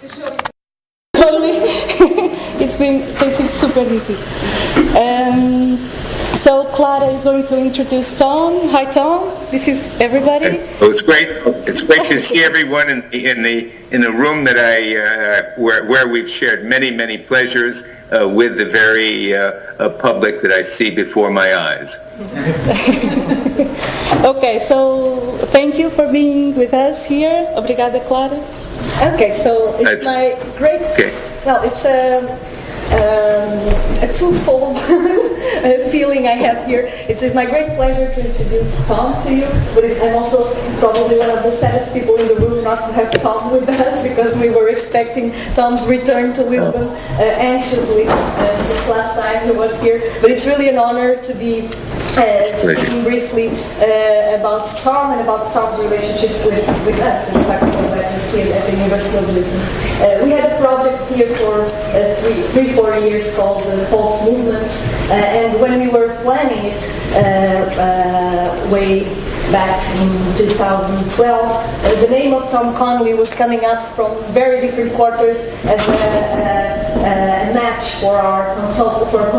to show you. It's been super difficult. So Clara is going to introduce Tom. Hi, Tom. This is everybody. Oh, it's great. It's great to see everyone in the room that where we've shared many pleasures with the very public that I see before my eyes. Okay, so thank you for being with us here. Obrigada, Clara. Okay, so it's my great. Okay. Well, it's a twofold feeling I have here. It's my great pleasure to introduce Tom to you, but I'm also probably one of the saddest people in the room not to have Tom with us, because we were expecting Tom's return to Lisbon anxiously since last time he was here. But it's really an honor to be speaking briefly about Tom and about Tom's relationship with us in the Faculty of Letras here at the University of Lisbon. We had a project here for 3-4 years called False Movements, and when we were planning it way back in 2012, the name of Tom Conley was coming up from very different quarters as a match for our consult for our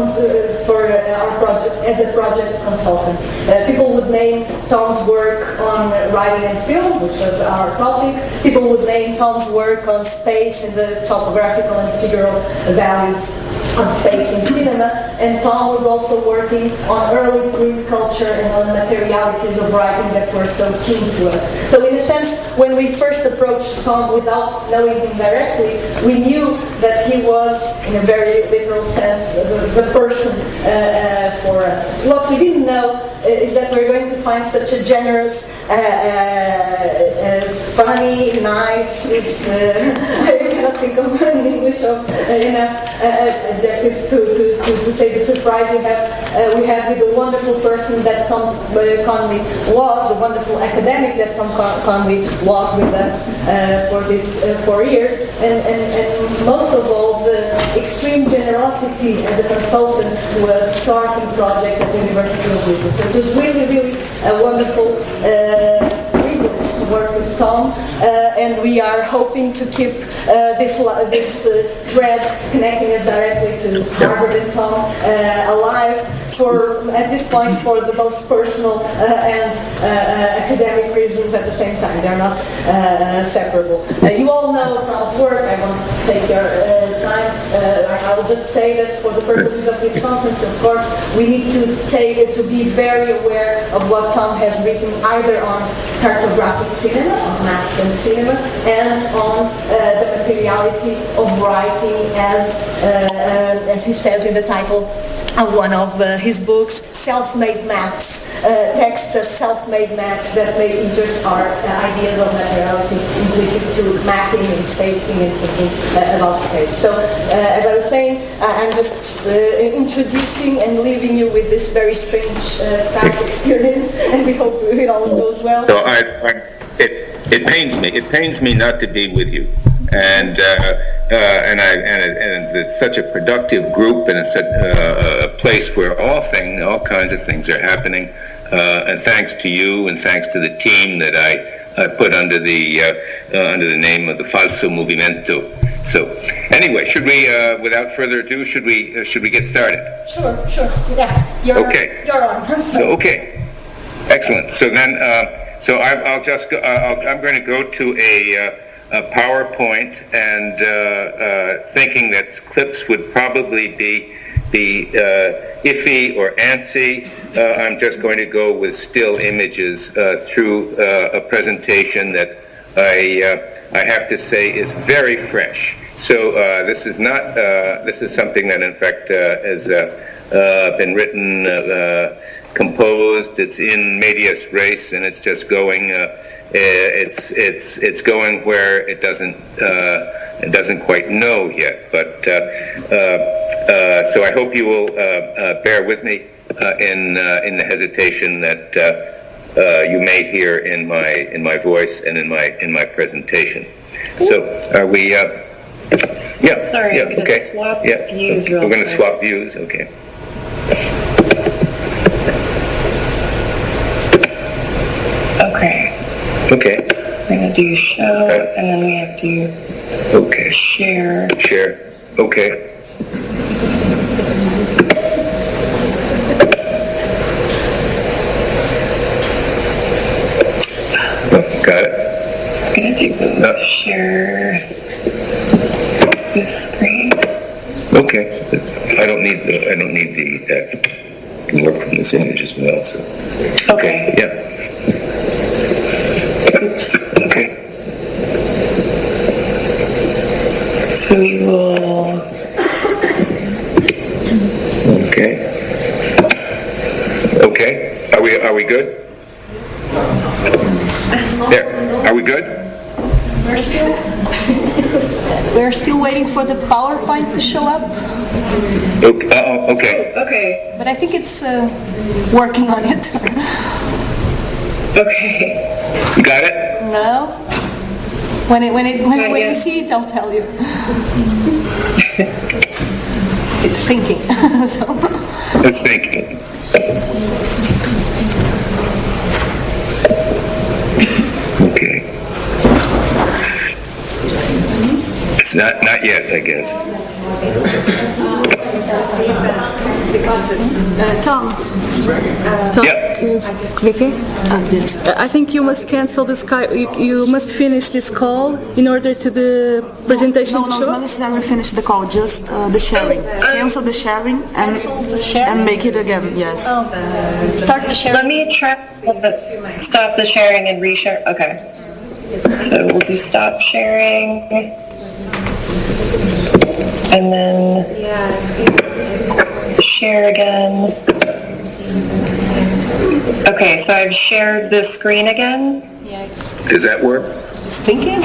project as a project consultant. People would name Tom's work on writing and film, which was our topic. People would name Tom's work on space and the topographical and figural values of space in cinema, and Tom was also working on early print culture and on the materialities of writing that were so keen to us. So in a sense, when we first approached Tom without knowing him directly, we knew that he was, in a very literal sense, the person for us. What we didn't know is that we're going to find such a generous, funny, nice, I cannot think of an English adjectives to say the surprise we have with the wonderful person that Tom Conley was, the wonderful academic that Tom Conley was with us for these 4 years, and most of all the extreme generosity as a consultant to a starting project at the University of Lisbon. So it was really a wonderful privilege to work with Tom, and we are hoping to keep this thread connecting us directly to Harvard and Tom alive at this point for the most personal and academic reasons at the same time. They're not separable. You all know Tom's work. I won't take your time. I will just say that for the purposes of this conference, of course, we need to be very aware of what Tom has written, either on cartographic cinema, on maps and cinema, and on the materiality of writing, as he says in the title of one of his books, self-made maps, texts as self-made maps that may interest our ideas of materiality implicit to mapping and spacing and thinking about space. So, as I was saying, I'm just introducing and leaving you with this very strange Skype experience, and we hope it all goes well. So it pains me not to be with you. And it's such a productive group, and it's a place where all kinds of things are happening. And thanks to you, and thanks to the team that I put under the name of the Falso Movimento. So, anyway, should we, without further ado, should we get started? Sure. Yeah. You're on. So, okay, excellent. So then, I'm going to go to a PowerPoint, and thinking that clips would probably be iffy or antsy, I'm just going to go with still images through a presentation that I have to say is very fresh. So this is something that in fact has been written, composed. It's in medias res, and it's just going. It's going where it doesn't quite know yet. But so I hope you will bear with me in the hesitation that you may hear in my voice and in my presentation. So are we? Sorry, I'm going to swap views real quick. We're going to swap views. Okay. Okay. Okay. We're going to do show, and then we have to share. Share. Okay. Got it. I'm going to do share this screen. Okay. I don't need the that can work from this image as well. So. Okay. Yeah. Oops. Okay. So we will. Okay. Okay. Are we good? There. Are we good? We're still waiting for the PowerPoint to show up. Okay. Okay. Okay. But I think it's working on it. Okay. You got it? No. When you see it, I'll tell you. It's thinking. It's thinking. Okay. It's not yet, I guess. Tom, Yeah. Vicky? I think you must cancel this call. You must finish this call in order to the presentation No, it's show. not necessarily finish the call, just the sharing. Cancel the sharing and make it again, yes. Start the sharing. Let me try stop the sharing and reshare. Okay. So we'll do stop sharing. And then share again. Okay, so I've shared the screen again. Yeah, it's Does that work? thinking.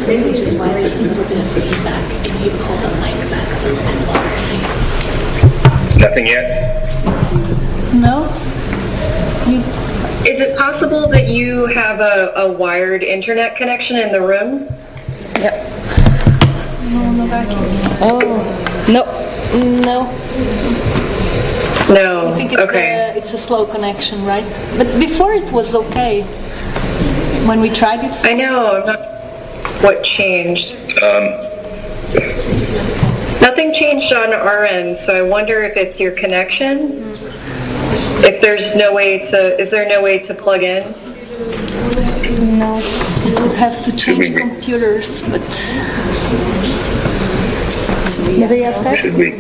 Maybe just why there's a little bit of feedback if you pull the mic back a little bit more. Nothing yet? No? Is it possible that you have a wired internet connection in the room? Yep. No vacuum. Oh. No. No. I think it's, Okay. it's a slow connection, right? But before it was okay. When we tried it. I know. I'm not. What changed? Nothing changed on our end, so I wonder if it's your connection. If there's no way to, is there no way to plug in? No, we would have to change computers, but... Should we?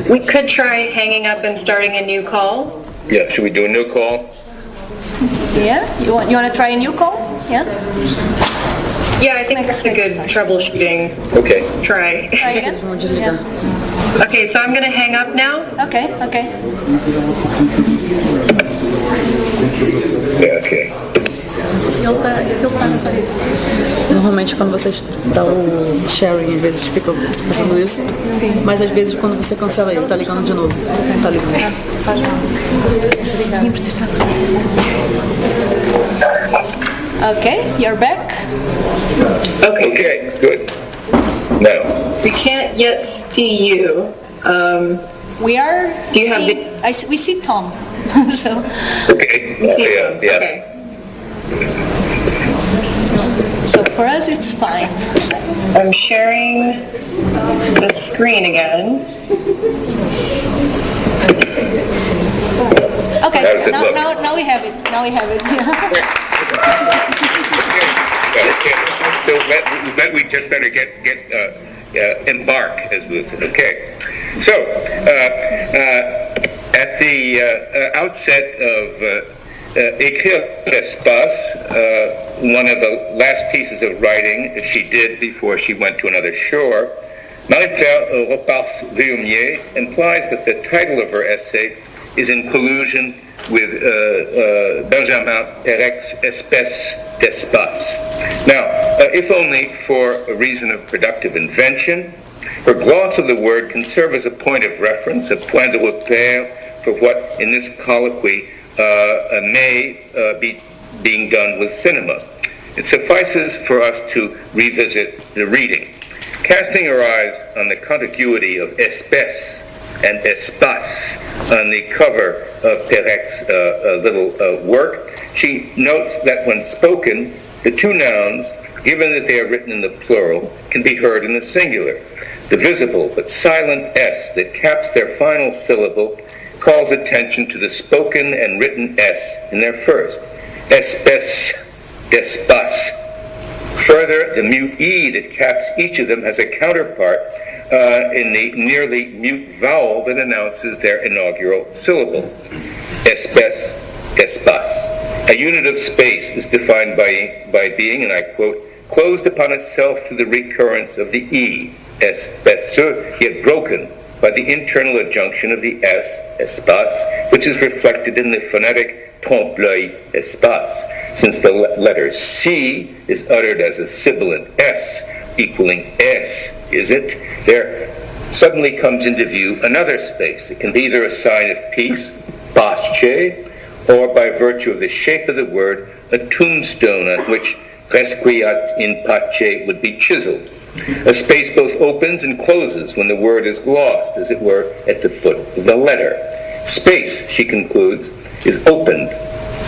We could try hanging up and starting a new call. Yeah. Should we do a new call? Yeah? You want to try a new call? Yeah? Yeah, I think that's a good troubleshooting Okay. try. Try again? Yeah. Okay, so I'm going to hang up now. Okay. Yeah. Okay. Normalmente quando você dá o sharing, às vezes fica fazendo isso, mas às vezes quando você cancela ele, tá ligando de novo. Tá ligando. Okay, you're back. Okay. Good. Now. We can't yet see you. We are... Do you have we see Tom. So... Okay. You see Yeah. them? Yeah. Okay. So for us, it's fine. I'm sharing the screen again. Okay, How does it look? now we have it. Now we have it. So we just better get embark, as we said. Okay. So at the outset of écrire l'espace, one of the last pieces of writing she did before she went to another shore, Marie-Claire Repars-Réaumier implies that the title of her essay is in collusion with Benjamin Perec's Espèce d'Espace. Now, if only for a reason of productive invention, her gloss of the word can serve as a point of reference, a point de repère for what in this colloquy may be being done with cinema. It suffices for us to revisit the reading. Casting our eyes on the contiguity of espèce and espace on the cover of Perec's little work. She notes that when spoken, the two nouns, given that they are written in the plural, can be heard in the singular. The visible but silent S that caps their final syllable calls attention to the spoken and written S in their first. Espèce, d'espace. Further, the mute E that caps each of them has a counterpart in the nearly mute vowel that announces their inaugural syllable. Espèce, d'espace. A unit of space is defined by being, and I quote, closed upon itself through the recurrence of the E, espèce, yet broken by the internal adjunction of the S, espace, which is reflected in the phonetic trompe-l'œil espace, since the letter C is uttered as a sibilant S, equaling S, is it? There suddenly comes into view another space. It can be either a sign of peace, pace, or by virtue of the shape of the word, a tombstone on which resquiat in pace would be chiseled. A space both opens and closes when the word is glossed, as it were, at the foot of the letter. Space, she concludes, is opened,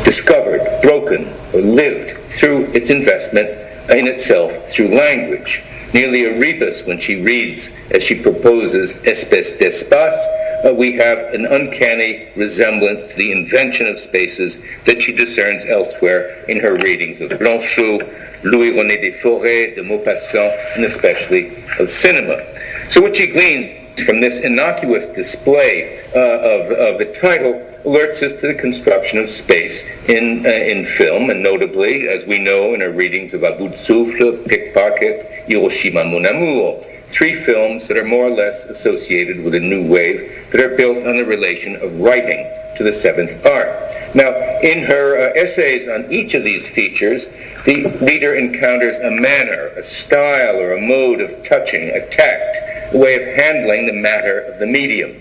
discovered, broken, or lived through its investment in itself through language. Nearly a rebus when she reads, as she proposes, espèce d'espace, we have an uncanny resemblance to the invention of spaces that she discerns elsewhere in her readings of Blanchot, Louis-René Desforêts, de Maupassant, and especially of cinema. So what she gleans from this innocuous display of the title alerts us to the construction of space in film, and notably, as we know in her readings of À bout de souffle, Pickpocket, Hiroshima Mon Amour, three films that are more or less associated with a new wave that are built on the relation of writing to the seventh art. Now, in her essays on each of these features, the reader encounters a manner, a style, or a mode of touching, a tact, a way of handling the matter of the medium.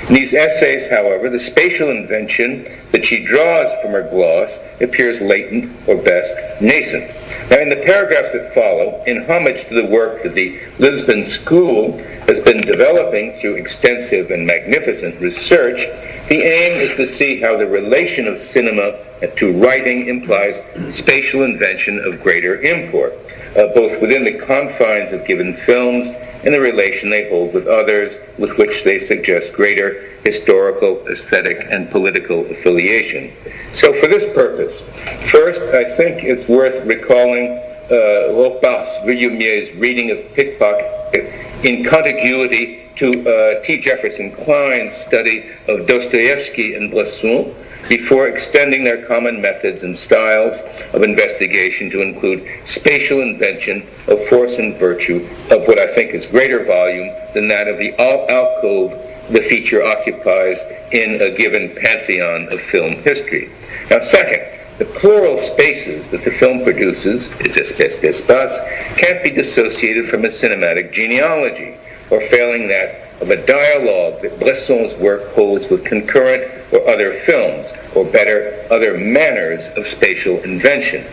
In these essays, however, the spatial invention that she draws from her gloss appears latent, or best, nascent. Now, in the paragraphs that follow, in homage to the work that the Lisbon School has been developing through extensive and magnificent research, the aim is to see how the relation of cinema to writing implies spatial invention of greater import, both within the confines of given films and the relation they hold with others, with which they suggest greater historical, aesthetic, and political affiliation. So for this purpose, first, I think it's worth recalling Villemier's reading of Pickpocket in contiguity to T. Jefferson Klein's study of Dostoevsky and Bresson, before extending their common methods and styles of investigation to include spatial invention of force and virtue of what I think is greater volume than that of the alcove the feature occupies in a given pantheon of film history. Now, second, the plural spaces that the film produces, its espèce d'espace, can't be dissociated from a cinematic genealogy, or failing that, of a dialogue that Bresson's work holds with concurrent or other films, or better, other manners of spatial invention.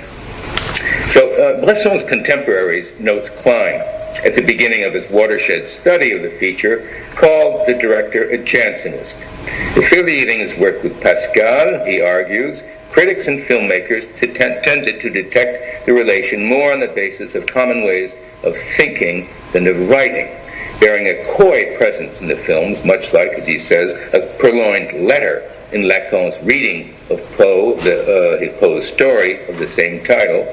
So Bresson's contemporaries, notes Klein, at the beginning of his watershed study of the feature, called the director a Jansenist. Affiliating his work with Pascal, he argues, critics and filmmakers tended to detect the relation more on the basis of common ways of thinking than of writing, bearing a coy presence in the films, much like, as he says, a purloined letter in Lacan's reading of Poe's story of the same title.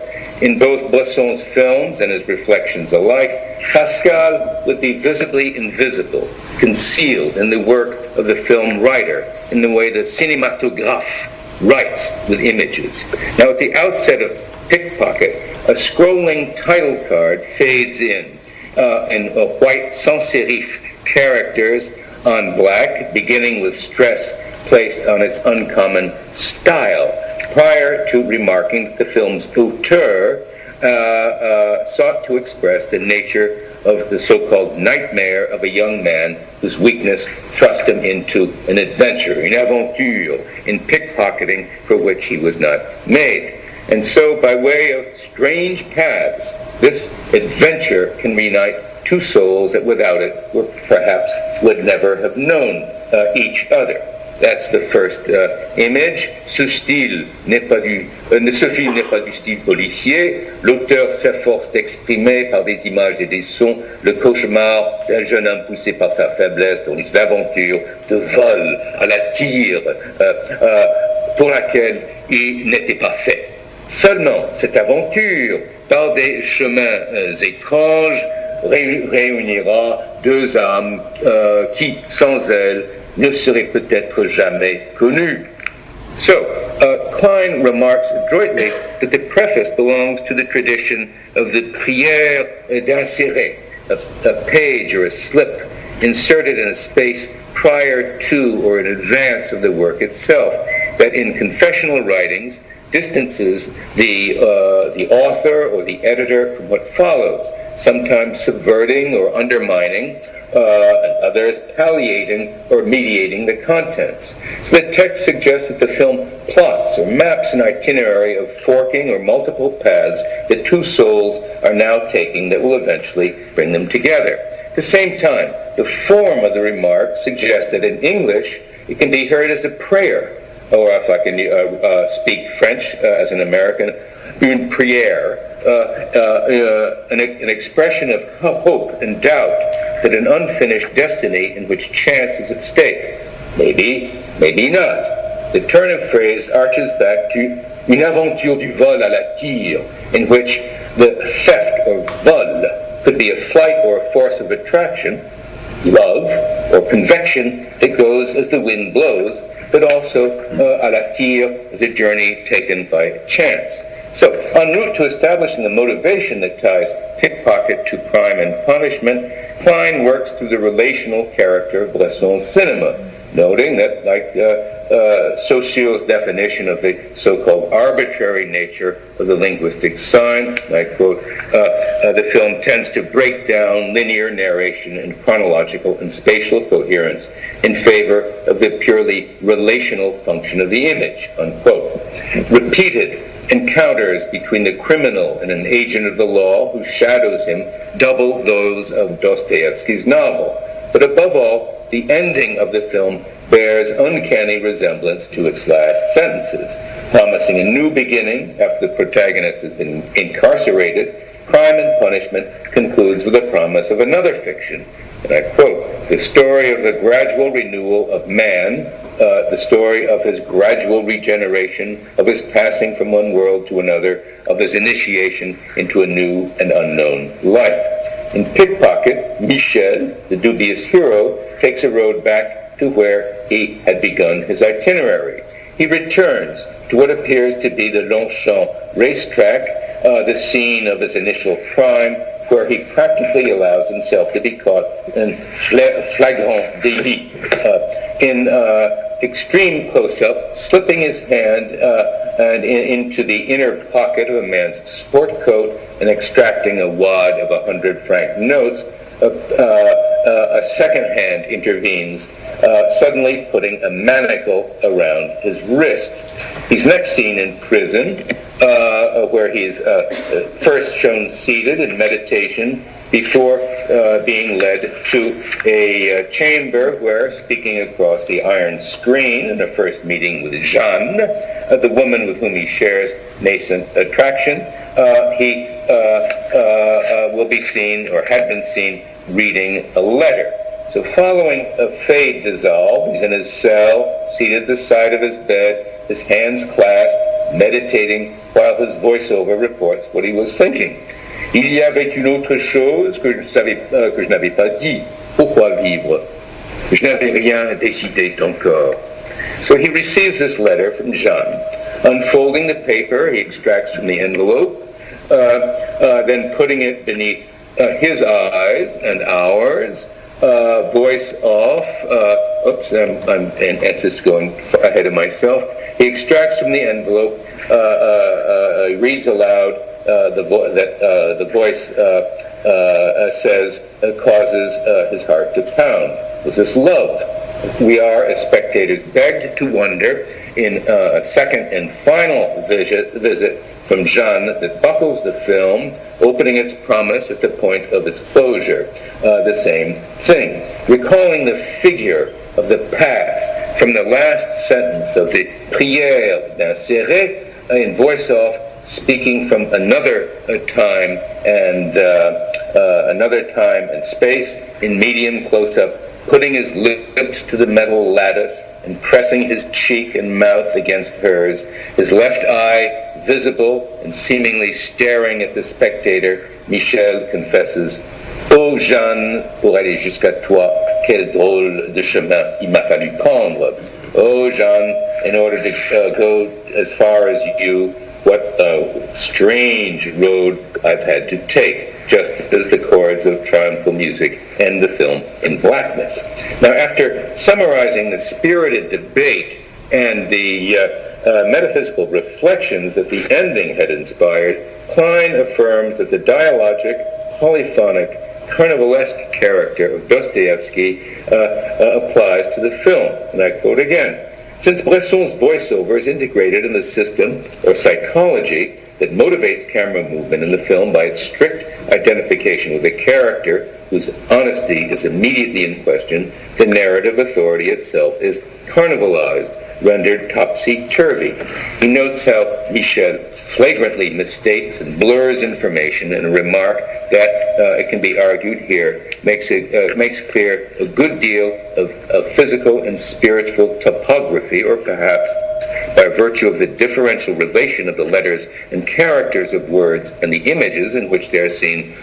In both Bresson's films and his reflections alike, Pascal would be visibly invisible, concealed in the work of the film writer, in the way the cinématographe writes with images. Now, at the outset of Pickpocket, a scrolling title card fades in white sans serif characters on black, beginning with stress placed on its uncommon style, prior to remarking that the film's auteur sought to express the nature of the so-called nightmare of a young man whose weakness thrust him into an adventure, une aventure, in pickpocketing for which he was not made. And so, by way of strange paths, this adventure can reunite two souls that without it perhaps would never have known each other. That's the first image. Ce film n'est pas du style policier. L'auteur s'efforce d'exprimer par des images et des sons le cauchemar d'un jeune homme poussé par sa faiblesse dans une aventure de vol à la tire pour laquelle il n'était pas fait. Seulement, cette aventure, par des chemins étranges, réunira deux âmes qui, sans elles, ne seraient peut-être jamais connues. So, Klein remarks adroitly that the preface belongs to the tradition of the prière d'insérer, a page or a slip inserted in a space prior to or in advance of the work itself, that in confessional writings distances the author or the editor from what follows, sometimes subverting or undermining, and others palliating or mediating the contents. So the text suggests that the film plots or maps an itinerary of forking or multiple paths that two souls are now taking that will eventually bring them together. At the same time, the form of the remark suggests that in English it can be heard as a prayer, or if I can speak French as an American, une prière, an expression of hope and doubt that an unfinished destiny in which chance is at stake. Maybe, maybe not. The turn of phrase arches back to une aventure du vol à la tire, in which the theft or vol could be a flight or a force of attraction, love, or convection that goes as the wind blows, but also à la tire as a journey taken by chance. So, en route to establishing the motivation that ties pickpocket to crime and punishment, Klein works through the relational character of Bresson's cinema, noting that, like Saussure definition of the so-called arbitrary nature of the linguistic sign, I quote, the film tends to break down linear narration and chronological and spatial coherence in favor of the purely relational function of the image, unquote. Repeated encounters between the criminal and an agent of the law who shadows him double those of Dostoevsky's novel. But above all, the ending of the film bears uncanny resemblance to its last sentences. Promising a new beginning after the protagonist has been incarcerated, Crime and Punishment concludes with a promise of another fiction. And I quote, the story of the gradual renewal of man, the story of his gradual regeneration, of his passing from one world to another, of his initiation into a new and unknown life. In Pickpocket, Michel, the dubious hero, takes a road back to where he had begun his itinerary. He returns to what appears to be the Longchamp racetrack, the scene of his initial crime, where he practically allows himself to be caught in flagrant délit, in extreme close-up, slipping his hand into the inner pocket of a man's sport coat and extracting a wad of 100-franc notes. A second hand intervenes, suddenly putting a manacle around his wrist. He's next seen in prison, where he is first shown seated in meditation before being led to a chamber where, speaking across the iron screen in a first meeting with Jeanne, the woman with whom he shares nascent attraction, he will be seen, or had been seen, reading a letter. So following a fade dissolve, he's in his cell, seated at the side of his bed, his hands clasped, meditating, while his voiceover reports what he was thinking. Il y avait une autre chose que je n'avais pas dit. Pourquoi vivre? Je n'avais rien décidé encore. So he receives this letter from Jeanne. Unfolding the paper, he extracts from the envelope, then putting it beneath his eyes and ours, voice off, I'm just going ahead of myself. He extracts from the envelope, reads aloud the voice says causes his heart to pound. Was this love? We are, as spectators, begged to wonder in a second and final visit from Jeanne that buckles the film, opening its promise at the point of its closure. The same thing. Recalling the figure of the past from the last sentence of the Prière d'Inséré in voice-off, speaking from another time and space in medium close-up, putting his lips to the metal lattice and pressing his cheek and mouth against hers, his left eye visible and seemingly staring at the spectator. Michel confesses, "Oh Jeanne, pour aller jusqu'à toi, quel drôle de chemin il m'a fallu prendre. Oh Jeanne, in order to go as far as you, what a strange road I've had to take," just as the chords of triumphal music end the film in blackness. Now, after summarizing the spirited debate and the metaphysical reflections that the ending had inspired, Klein affirms that the dialogic, polyphonic, carnivalesque character of Dostoevsky applies to the film. And I quote again, "Since Bresson's voiceover is integrated in the system or psychology that motivates camera movement in the film by its strict identification with a character whose honesty is immediately in question, the narrative authority itself is carnivalized, rendered topsy-turvy." He notes how Michel flagrantly misstates and blurs information in a remark that, it can be argued here, makes clear a good deal of physical and spiritual topography, or perhaps by virtue of the differential relation of the letters and characters of words and the images in which they are seen,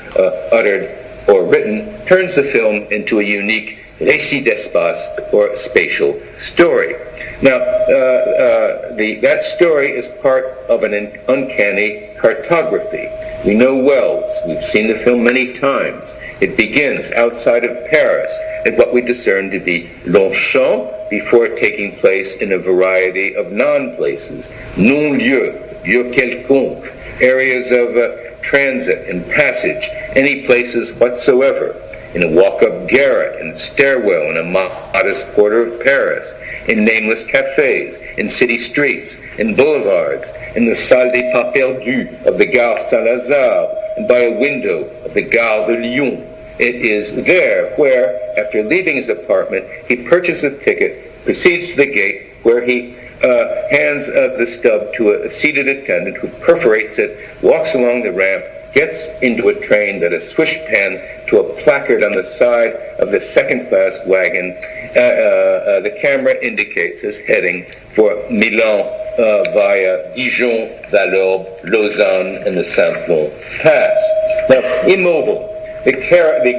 uttered, or written, turns the film into a unique récit d'espace, or spatial story. Now, that story is part of an uncanny cartography. We know Wells. We've seen the film many times. It begins outside of Paris at what we discern to be Longchamp before taking place in a variety of non-places, non-lieux, lieux quelconques, areas of transit and passage, any places whatsoever, in a walk-up garret and stairwell in a modest quarter of Paris, in nameless cafes, in city streets, in boulevards, in the salle des pas perdus of the Gare Saint-Lazare, and by a window of the Gare de Lyon. It is there where, after leaving his apartment, he purchases a ticket, proceeds to the gate, where he hands the stub to a seated attendant who perforates it, walks along the ramp, gets into a train that is swish-pan to a placard on the side of the second-class wagon. The camera indicates his heading for Milan via Dijon, Vallorbe, Lausanne, and the Saint-Plon Pass. Now, immobile, the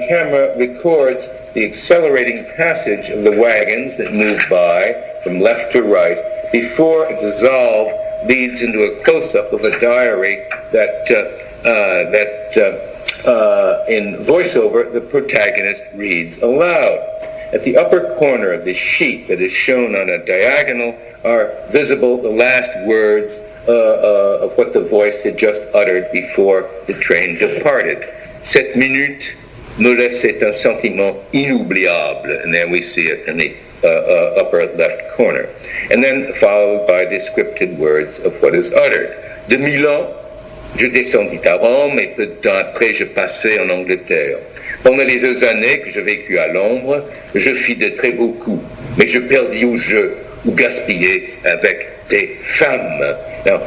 camera records the accelerating passage of the wagons that move by from left to right before a dissolve leads into a close-up of a diary that in voiceover the protagonist reads aloud. At the upper corner of the sheet that is shown on a diagonal are visible the last words of what the voice had just uttered before the train departed. Cette minute me laissait un sentiment inoubliable. And then we see it in the upper left corner. And then followed by the scripted words of what is uttered. De Milan, je descendis à Rome et peu de temps après je passai en Angleterre. Pendant les 2 années que je vécus à Londres, je fis de très beaux coups, mais je perdis au jeu ou gaspillai avec des femmes. Now,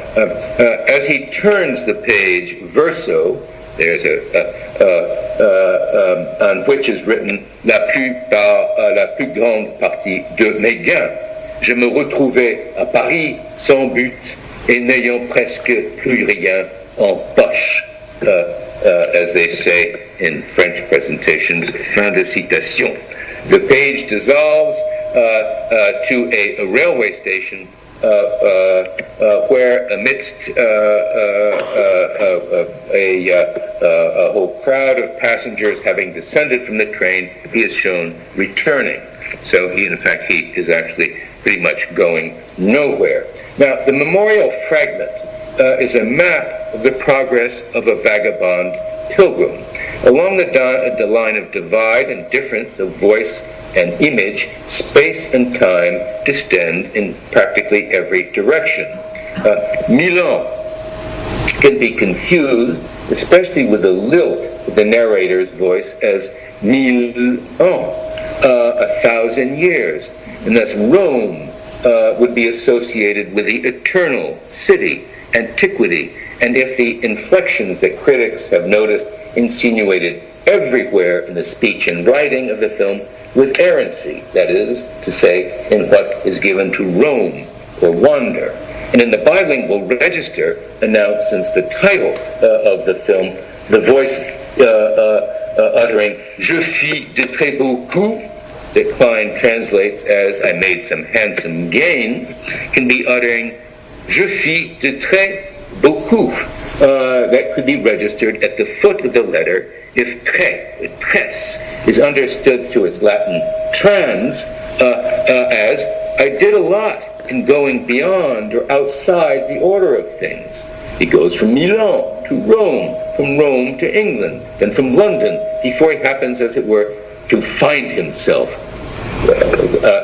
as he turns the page verso, there's on which is written la plus grande partie de mes gains. Je me retrouvais à Paris sans but et n'ayant presque plus rien en poche, as they say in French presentations. Fin de citation. The page dissolves to a railway station where amidst a whole crowd of passengers having descended from the train, he is shown returning. So he is actually pretty much going nowhere. Now, the memorial fragment is a map of the progress of a vagabond pilgrim. Along the line of divide and difference of voice and image, space and time distend in practically every direction. Milan can be confused, especially with the lilt of the narrator's voice, as 1000 ans, 1,000 years. And thus Rome would be associated with the eternal city, antiquity, and if the inflections that critics have noticed insinuated everywhere in the speech and writing of the film, with errancy, that is to say, in what is given to roam or wander. And in the bilingual register announced since the title of the film, the voice uttering "Je fis de très beaux coups," that Klein translates as "I made some handsome gains," can be uttering "Je fis de très beaux coups." That could be registered at the foot of the letter if tres is understood through its Latin trans as "I did a lot in going beyond or outside the order of things." He goes from Milan to Rome, from Rome to England, then from London, before he happens, as it were, to find himself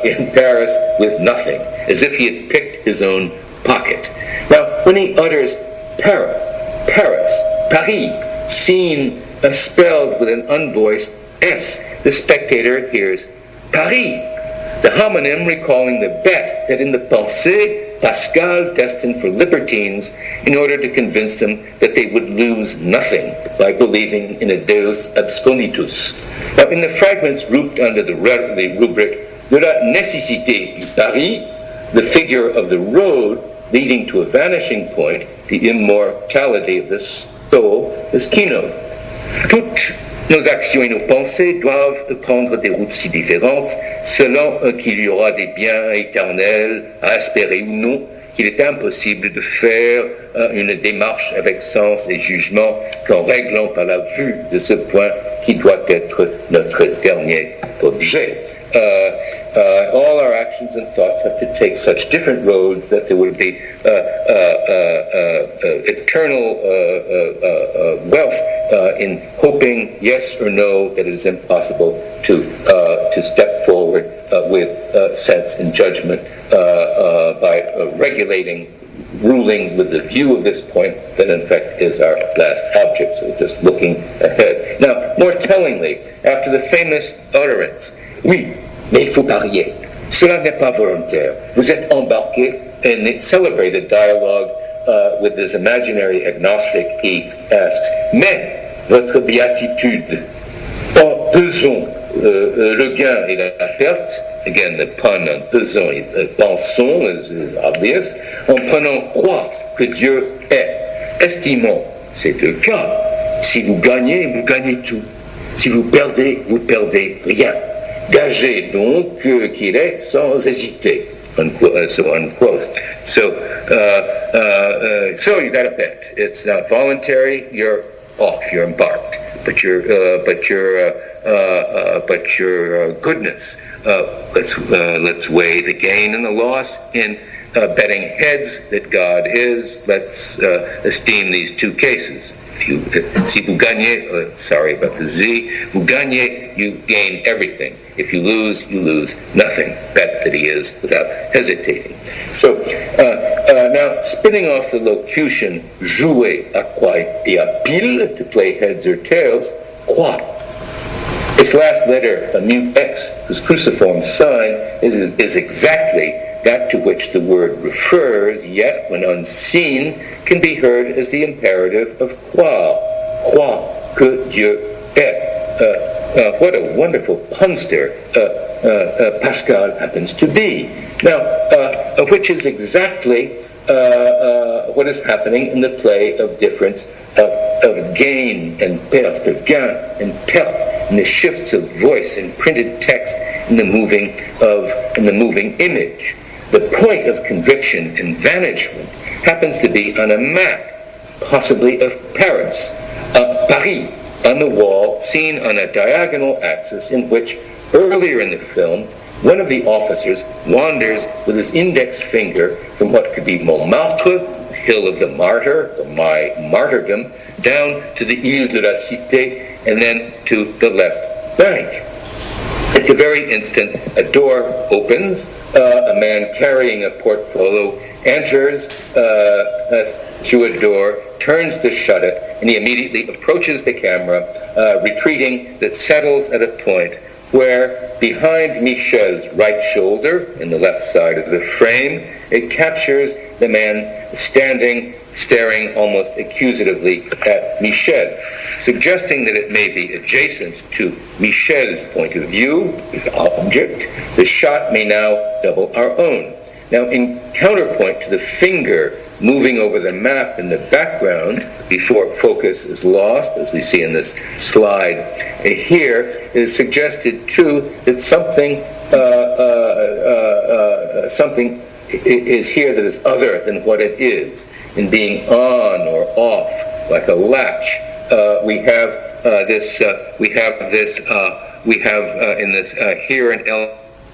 in Paris with nothing, as if he had picked his own pocket. Now, when he utters Paris, Paris, seen spelled with an unvoiced S, the spectator hears Paris, the homonym recalling the bet that in the Pensée, Pascal destined for libertines in order to convince them that they would lose nothing by believing in a Deus absconditus. Now, in the fragments grouped under the rubric de la nécessité du pari, the figure of the road leading to a vanishing point, the immortality of the soul, is keynote. Toutes nos actions et nos pensées doivent prendre des routes si différentes selon qu'il y aura des biens éternels à espérer ou non, qu'il est impossible de faire une démarche avec sens et jugement qu'en réglant par la vue de ce point qui doit être notre dernier objet. All our actions and thoughts have to take such different roads that there would be eternal wealth in hoping yes or no that it is impossible to step forward with sense and judgment by ruling with the view of this point that in fact is our last object, so just looking ahead. Now, more tellingly, after the famous utterance, oui, mais il faut parier. Cela n'est pas volontaire. Vous êtes embarqué in a celebrated dialogue with this imaginary agnostic. He asks, mais votre béatitude, en pesant le gain et la perte, again the pun on pesant, pensons is obvious, en prenant croix que Dieu est, estimons, c'est le cas. Si vous gagnez tout. Si vous perdez rien. Gagez donc qu'il est sans hésiter, unquote. So you got a bet. It's not voluntary. You're off. You're embarked. But your goodness. Let's weigh the gain and the loss in betting heads that God is. Let's esteem these two cases. Si vous gagnez, sorry about the Z, vous gagnez, you gain everything. If you lose nothing. Bet that he is without hesitating. So, now, spinning off the locution, jouer à quoi et à pile, to play heads or tails, quoi. Its last letter, a mute X, whose cruciform sign is exactly that to which the word refers, yet, when unseen, can be heard as the imperative of croire. Croire que Dieu est. What a wonderful punster Pascal happens to be. Now, which is exactly what is happening in the play of difference of gain and perte, of gain and perte, in the shifts of voice and printed text in the moving image. The point of conviction and vanishment happens to be on a map, possibly of Paris, Paris, on the wall, seen on a diagonal axis in which, earlier in the film, one of the officers wanders with his index finger from what could be Montmartre, Hill of the Martyr, or my martyrdom, down to the Ile de la Cité, and then to the left bank. At the very instant, a door opens, a man carrying a portfolio enters through a door, turns the shutter, and he immediately approaches the camera, retreating, that settles at a point where behind Michel's right shoulder, in the left side of the frame, it captures the man staring almost accusatively at Michel, suggesting that it may be adjacent to Michel's point of view, his object. The shot may now double our own. Now, in counterpoint to the finger moving over the map in the background before focus is lost, as we see in this slide here, it is suggested too that something is here that is other than what it is. In being on or off, like a latch, we have in this here and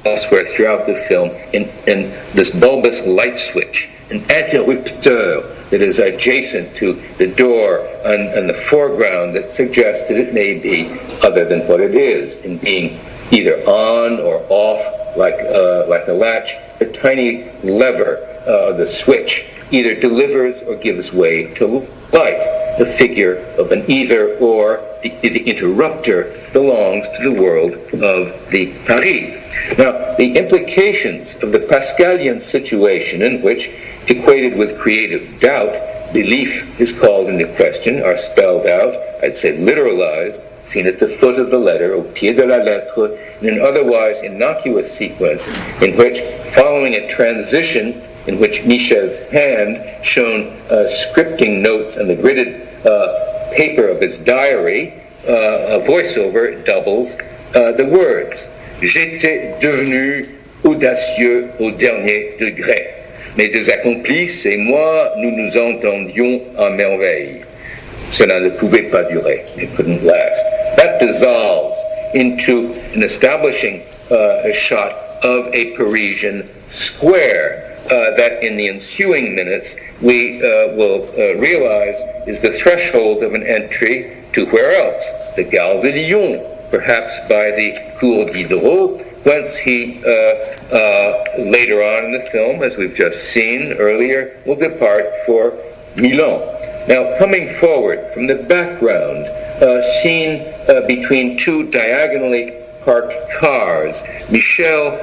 elsewhere throughout the film in this bulbous light switch, an interrupteur that is adjacent to the door and the foreground that suggests that it may be other than what it is. In being either on or off, like a latch, a tiny lever, the switch, either delivers or gives way to light. The figure of an either or, the interrupter, belongs to the world of the Paris. Now, the implications of the Pascalian situation, in which, equated with creative doubt, belief is called into question, are spelled out, I'd say literalized, seen at the foot of the letter, au pied de la lettre, in an otherwise innocuous sequence in which, following a transition in which Michel's hand, shown scripting notes on the gridded paper of his diary, a voiceover doubles the words. J'étais devenu audacieux au dernier degré. Mes deux accomplices et moi, nous nous entendions à merveille. Cela ne pouvait pas durer. It couldn't last. That dissolves into an establishing a shot of a Parisian square that in the ensuing minutes we will realize is the threshold of an entry to where else? The Gare de Lyon, perhaps by the Cour d'Hydro, whence he later on in the film, as we've just seen earlier, will depart for Milan. Now, coming forward from the background, seen between two diagonally parked cars, Michel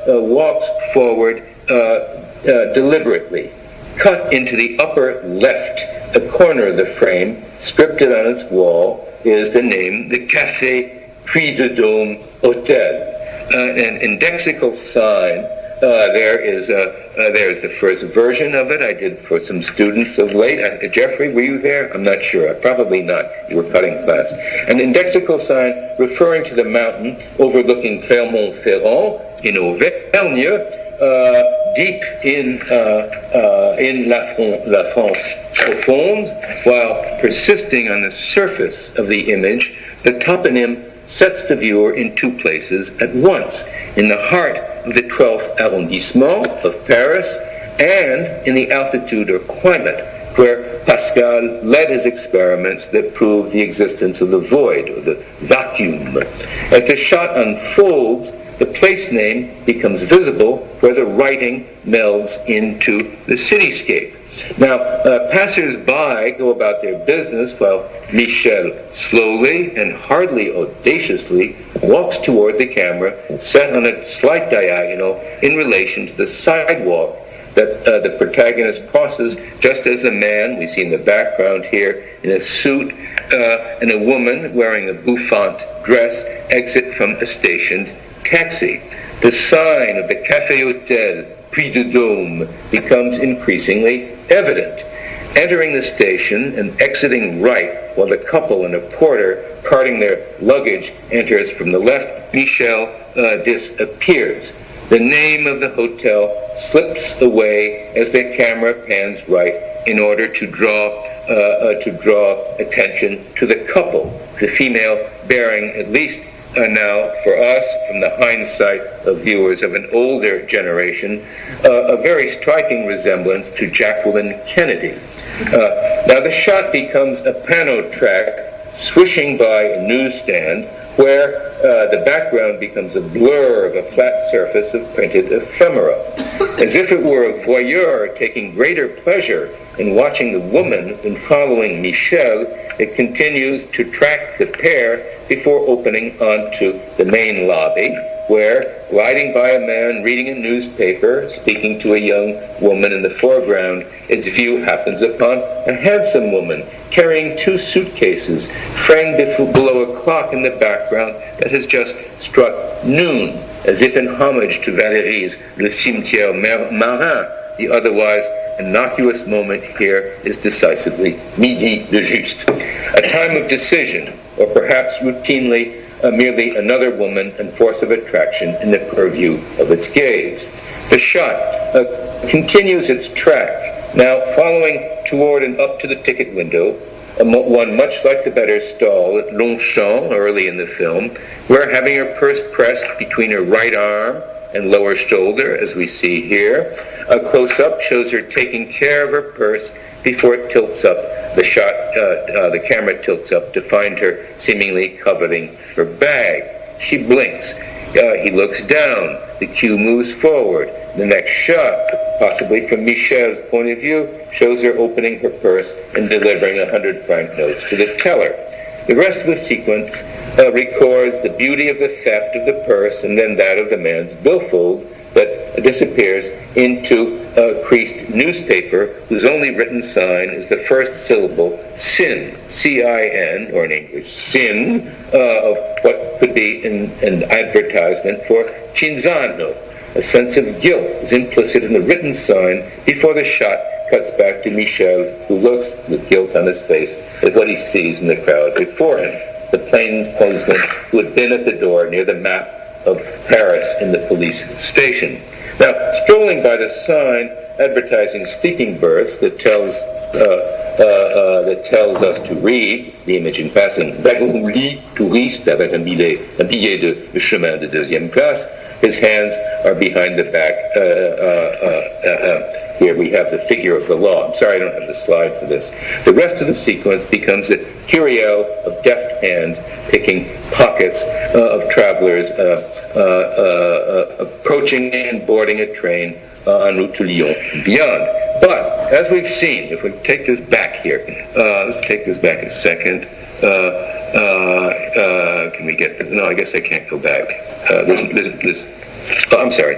walks forward deliberately, cut into the upper left, a corner of the frame, scripted on its wall, is the name, the Café Puy de Dôme Hotel. An indexical sign, there's the first version of it I did for some students of late. Jeffrey, were you there? I'm not sure. Probably not. You were cutting class. An indexical sign referring to the mountain overlooking Clermont-Ferrand in Auvergne, deep in La France profonde, while persisting on the surface of the image, the toponym sets the viewer in two places at once, in the heart of the 12th arrondissement of Paris and in the altitude or climate where Pascal led his experiments that proved the existence of the void, or the vacuum. As the shot unfolds, the place name becomes visible where the writing melds into the cityscape. Now, passers-by go about their business while Michel slowly and hardly audaciously walks toward the camera, set on a slight diagonal in relation to the sidewalk that the protagonist crosses, just as the man we see in the background here in a suit and a woman wearing a bouffant dress exit from a stationed taxi. The sign of the Café Hotel Puy de Dôme becomes increasingly evident. Entering the station and exiting right while the couple and a porter carting their luggage enters from the left, Michel disappears. The name of the hotel slips away as the camera pans right in order to draw attention to the couple, the female bearing at least now, for us, from the hindsight of viewers of an older generation, a very striking resemblance to Jacqueline Kennedy. Now the shot becomes a pano track swishing by a newsstand where the background becomes a blur of a flat surface of printed ephemera. As if it were a voyeur taking greater pleasure in watching the woman and following Michel, it continues to track the pair before opening onto the main lobby, where, gliding by a man reading a newspaper, speaking to a young woman in the foreground, its view happens upon a handsome woman carrying 2 suitcases, framed below a clock in the background that has just struck noon, as if in homage to Valéry's Le Cimetière Marin. The otherwise innocuous moment here is decisively midi de juste, a time of decision, or perhaps routinely merely another woman and force of attraction in the purview of its gaze. The shot continues its track, now following toward and up to the ticket window, one much like the better stall at Longchamp early in the film, where, having her purse pressed between her right arm and lower shoulder, as we see here, a close-up shows her taking care of her purse before it tilts up. The camera tilts up to find her seemingly coveting her bag. She blinks. He looks down. The cue moves forward. The next shot, possibly from Michel's point of view, shows her opening her purse and delivering 100-franc notes to the teller. The rest of the sequence records the beauty of the theft of the purse and then that of the man's billfold that disappears into a creased newspaper whose only written sign is the first syllable, sin, C-I-N, or in English, sin, of what could be an advertisement for Cinzano. A sense of guilt is implicit in the written sign before the shot cuts back to Michel, who looks with guilt on his face at what he sees in the crowd before him. The plainclothesman who had been at the door near the map of Paris in the police station. Now, strolling by the sign advertising sleeping berths that tells us to read, the image in passing, wagon lit touriste avec un billet de chemin de deuxième classe. His hands are behind the back. Here we have the figure of the law. I'm sorry I don't have the slide for this. The rest of the sequence becomes a curio of deft hands picking pockets of travelers approaching and boarding a train en route to Lyon and beyond. But, as we've seen, if we take this back here, let's take this back a second. Can we get, no, I guess I can't go back. I'm sorry.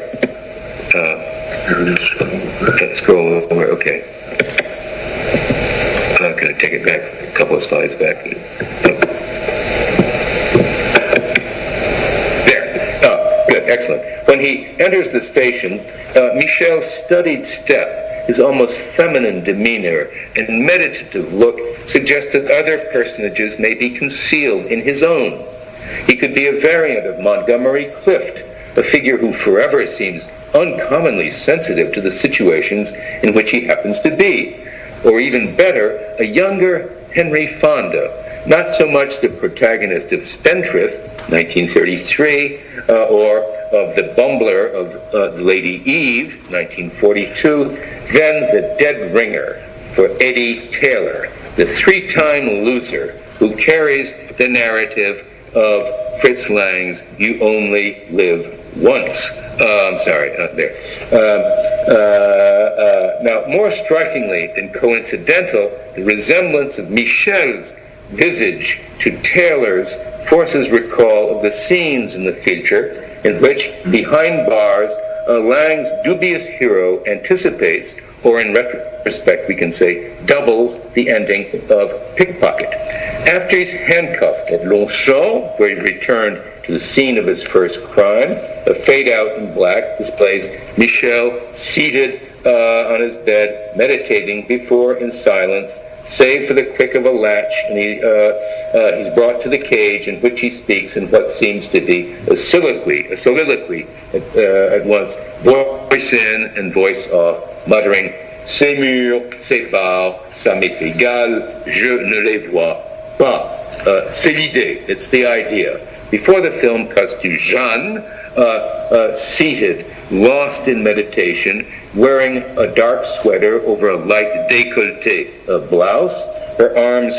Scroll over, okay. I'm going to take it back, a couple of slides back. There. Oh, good, excellent. When he enters the station, Michel's studied step, his almost feminine demeanor, and meditative look suggest that other personages may be concealed in his own. He could be a variant of Montgomery Clift, a figure who forever seems uncommonly sensitive to the situations in which he happens to be. Or even better, a younger Henry Fonda, not so much the protagonist of Spendthrift, 1933, or of The Bumbler of Lady Eve, 1942, then the dead ringer for Eddie Taylor, the 3-time loser who carries the narrative of Fritz Lang's You Only Live Once. Now, more strikingly than coincidental, the resemblance of Michel's visage to Taylor's forces recall of the scenes in the feature in which, behind bars, Lang's dubious hero anticipates, or in retrospect we can say, doubles the ending of Pickpocket. After he's handcuffed at Longchamp, where he returned to the scene of his first crime, a fade-out in black displays Michel seated on his bed, meditating before in silence, save for the click of a latch, and he's brought to the cage in which he speaks in what seems to be a soliloquy at once voice in and voice off, muttering, "Ces murs, ces barres, ça m'est égal, je ne les vois pas." C'est l'idée, it's the idea. Before the film cuts to Jeanne, seated, lost in meditation, wearing a dark sweater over a light décolleté blouse, her arms,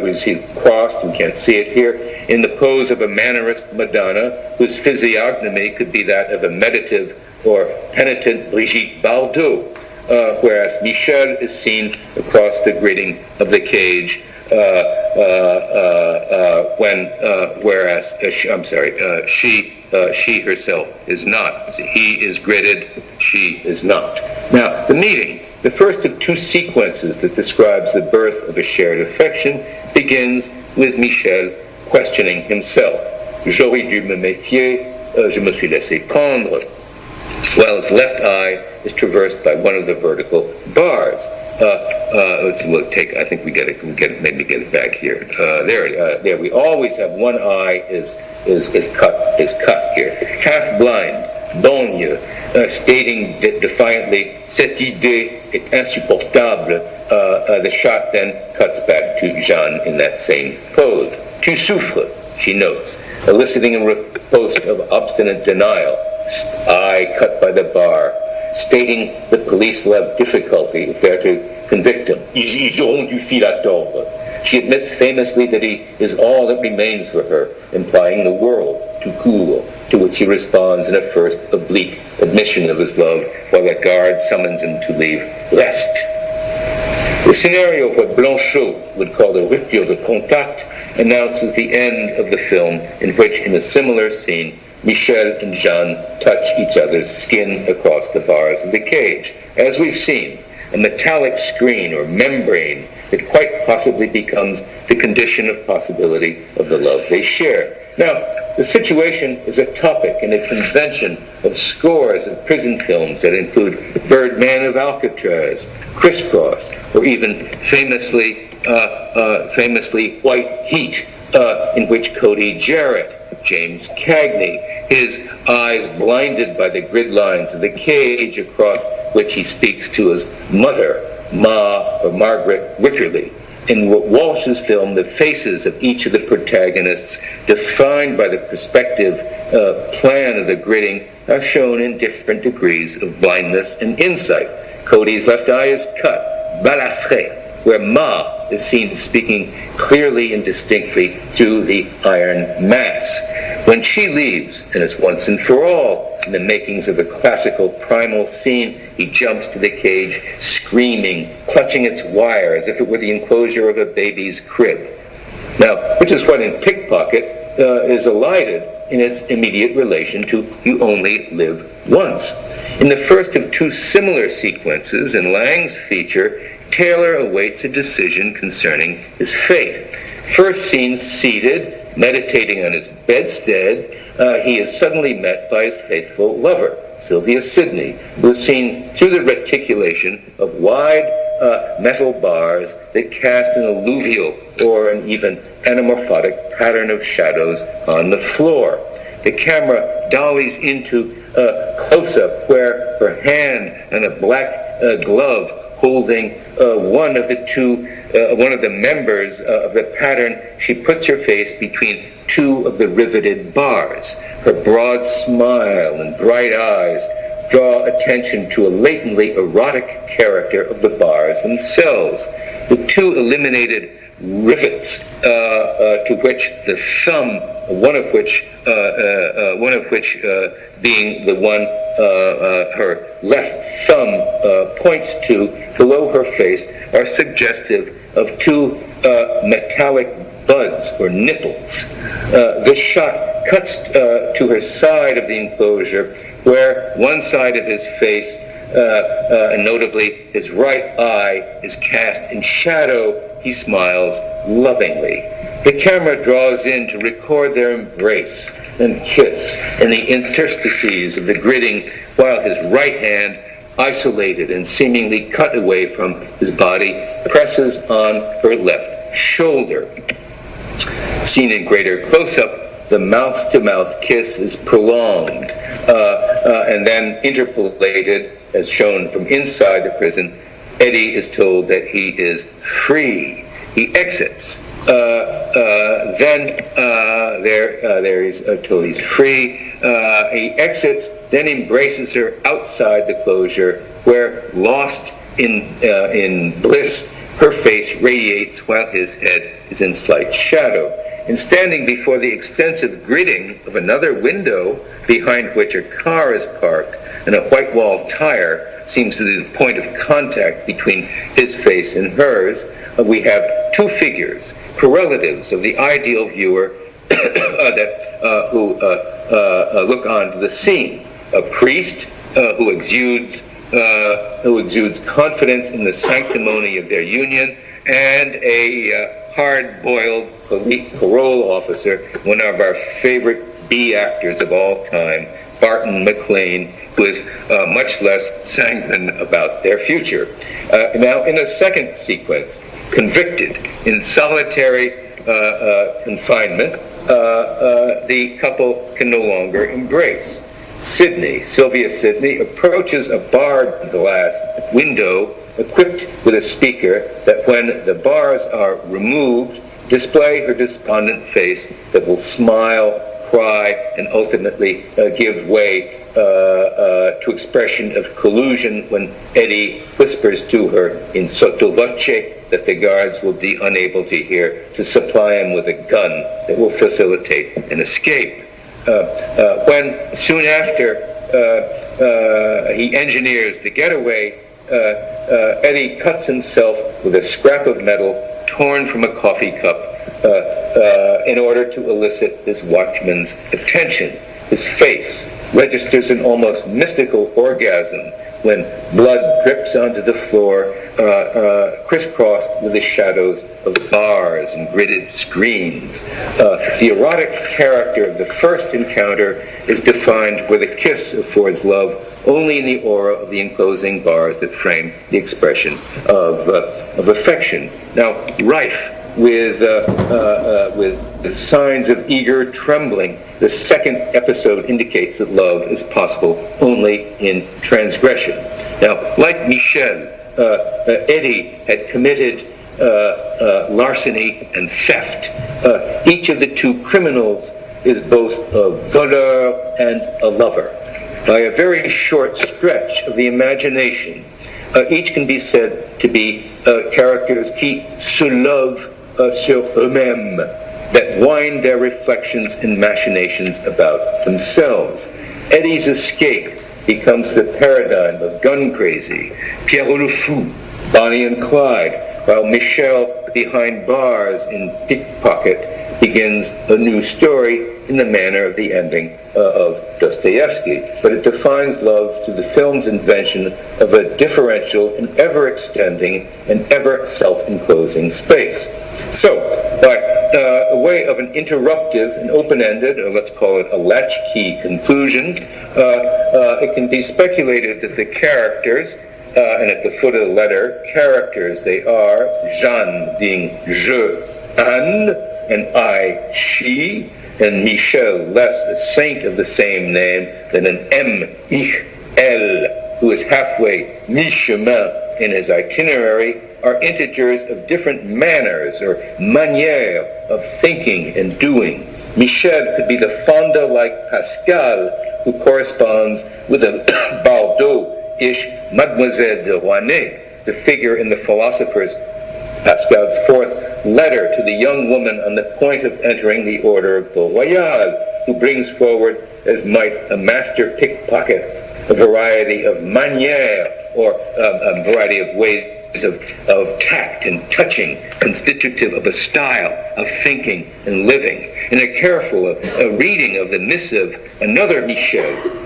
we see crossed, we can't see it here, in the pose of a Mannerist Madonna, whose physiognomy could be that of a meditative or penitent Brigitte Bardot. whereas Michel is seen across the grating of the cage, she herself is not. He is gridded, she is not. Now, the meeting, the first of two sequences that describes the birth of a shared affection, begins with Michel questioning himself. J'aurais dû me méfier, je me suis laissé prendre. While his left eye is traversed by one of the vertical bars. I think we maybe get it back here. There. We always have one eye is cut here. Half blind, borgne, stating defiantly, cette idée est insupportable. The shot then cuts back to Jeanne in that same pose. Tu souffres, she notes, eliciting a riposte of obstinate denial. Eye cut by the bar, stating the police will have difficulty if they're to convict him. Ils auront du fil à tordre. She admits famously that he is all that remains for her, implying the world, tout court, to which he responds in a first oblique admission of his love, while a guard summons him to leave. Reste. The scenario of what Blanchot would call the rupture de contact announces the end of the film, in which, in a similar scene, Michel and Jeanne touch each other's skin across the bars of the cage. As we've seen, a metallic screen or membrane that quite possibly becomes the condition of possibility of the love they share. Now, the situation is a topic and a convention of scores of prison films that include Birdman of Alcatraz, Crisscross, or even famously White Heat, in which Cody Jarrett, James Cagney, his eyes blinded by the grid lines of the cage across which he speaks to his mother, Ma or Margaret Wickerly. In Walsh's film, the faces of each of the protagonists, defined by the perspective plan of the gridding, are shown in different degrees of blindness and insight. Cody's left eye is cut, balafré, where Ma is seen speaking clearly and distinctly through the iron mask. When she leaves, and it's once and for all, in the makings of a classical primal scene, he jumps to the cage, screaming, clutching its wire as if it were the enclosure of a baby's crib. Now, which is what in Pickpocket is elided in its immediate relation to You Only Live Once. In the first of two similar sequences in Lang's feature, Taylor awaits a decision concerning his fate. First seen seated, meditating on his bedstead, he is suddenly met by his faithful lover, Sylvia Sidney, who is seen through the reticulation of wide metal bars that cast an alluvial or an even anamorphotic pattern of shadows on the floor. The camera dollies into a close-up where her hand and a black glove holding one of the members of the pattern, she puts her face between two of the riveted bars. Her broad smile and bright eyes draw attention to a latently erotic character of the bars themselves. The two eliminated rivets, to which the thumb, one of which being the one her left thumb points to below her face, are suggestive of two metallic buds or nipples. This shot cuts to her side of the enclosure, where one side of his face, and notably his right eye, is cast in shadow. He smiles lovingly. The camera draws in to record their embrace and kiss in the interstices of the gridding, while his right hand, isolated and seemingly cut away from his body, presses on her left shoulder. Seen in greater close-up, the mouth-to-mouth kiss is prolonged and then interpolated, as shown from inside the prison. Eddie is told that he is free. He exits. Then there is told he's free. He exits, then embraces her outside the closure, where, lost in bliss, her face radiates while his head is in slight shadow. And standing before the extensive gridding of another window, behind which a car is parked and a white-walled tire seems to be the point of contact between his face and hers, we have two figures, correlatives of the ideal viewer who look onto the scene. A priest who exudes confidence in the sanctimony of their union, and a hard-boiled parole officer, one of our favorite B actors of all time, Barton McLean, who is much less sanguine about their future. Now, in a second sequence, convicted in solitary confinement, the couple can no longer embrace. Sylvia Sidney, approaches a barred glass window equipped with a speaker that when the bars are removed, display her despondent face that will smile, cry, and ultimately give way to expression of collusion when Eddie whispers to her in sotto voce that the guards will be unable to hear, to supply him with a gun that will facilitate an escape. When soon after he engineers the getaway, Eddie cuts himself with a scrap of metal torn from a coffee cup in order to elicit his watchman's attention. His face registers an almost mystical orgasm when blood drips onto the floor, crisscrossed with the shadows of bars and gridded screens. The erotic character of the first encounter is defined with a kiss affords love only in the aura of the enclosing bars that frame the expression of affection. Now, rife with signs of eager trembling, the second episode indicates that love is possible only in transgression. Now, like Michel, Eddie had committed larceny and theft. Each of the two criminals is both a voleur and a lover. By a very short stretch of the imagination, each can be said to be characters qui se lovent sur eux-mêmes, that wind their reflections and machinations about themselves. Eddie's escape becomes the paradigm of gun crazy, Pierre le Fou, Bonnie and Clyde, while Michel behind bars in Pickpocket begins a new story in the manner of the ending of Dostoevsky. But it defines love through the film's invention of a differential and ever-extending and ever self-enclosing space. So, by a way of an interruptive and open-ended, or let's call it a latchkey conclusion, it can be speculated that the characters, and at the foot of the letter, characters they are, Jeanne being je, Anne, and I, she, and Michel, less a saint of the same name than an M, ich, elle, who is halfway mi-chemin in his itinerary, are integers of different manners or manières of thinking and doing. Michel could be the Fonda-like Pascal who corresponds with a Bardot-ish Mademoiselle de Rouanet, the figure in the philosopher's Pascal's fourth letter to the young woman on the point of entering the order of Beau Royal, who brings forward as might a master pickpocket a variety of manières, or a variety of ways of tact and touching, constitutive of a style of thinking and living. In a careful reading of the missive, another Michel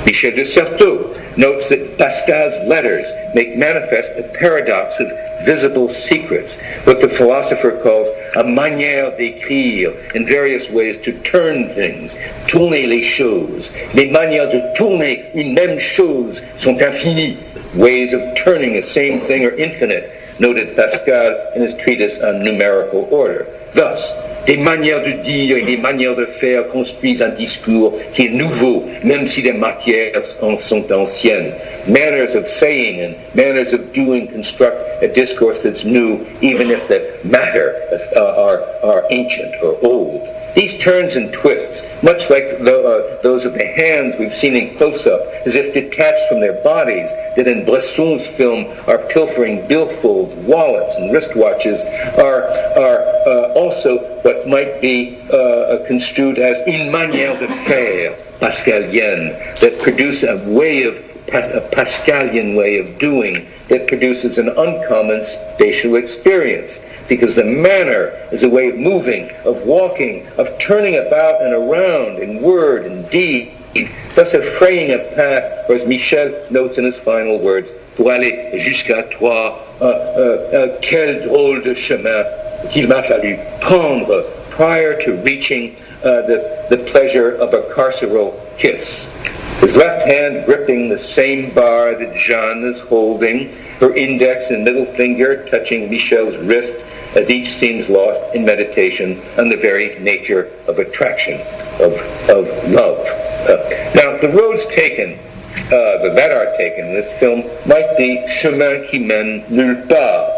de Certeau, notes that Pascal's letters make manifest a paradox of visible secrets, what the philosopher calls a manière d'écrire, in various ways to turn things, tourner les choses. Les manières de tourner une même chose sont infinies. Ways of turning the same thing are infinite, noted Pascal in his treatise on numerical order. Thus, des manières de dire et des manières de faire construisent un discours qui est nouveau, même si les matières en sont anciennes. Manners of saying and manners of doing construct a discourse that's new, even if the matter are ancient or old. These turns and twists, much like those of the hands we've seen in close-up, as if detached from their bodies, that in Bresson's film are pilfering billfolds, wallets, and wristwatches, are also what might be construed as une manière de faire pascalienne, that produce a way of a Pascalian way of doing that produces an uncommon spatial experience, because the manner is a way of moving, of walking, of turning about and around in word and deed, thus of fraying a path, or as Michel notes in his final words, pour aller jusqu'à toi, quel drôle de chemin qu'il m'a fallu prendre prior to reaching the pleasure of a carceral kiss. His left hand gripping the same bar that Jeanne is holding, her index and middle finger touching Michel's wrist, as each seems lost in meditation on the very nature of attraction, of love. Now, the roads taken, that are taken in this film, might be chemin qui mène nulle part,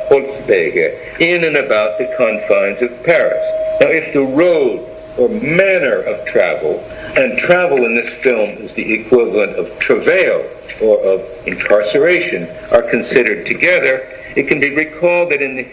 Holzwege, in and about the confines of Paris. Now, if the road or manner of travel, and travel in this film is the equivalent of travail or of incarceration, are considered together, it can be recalled that in the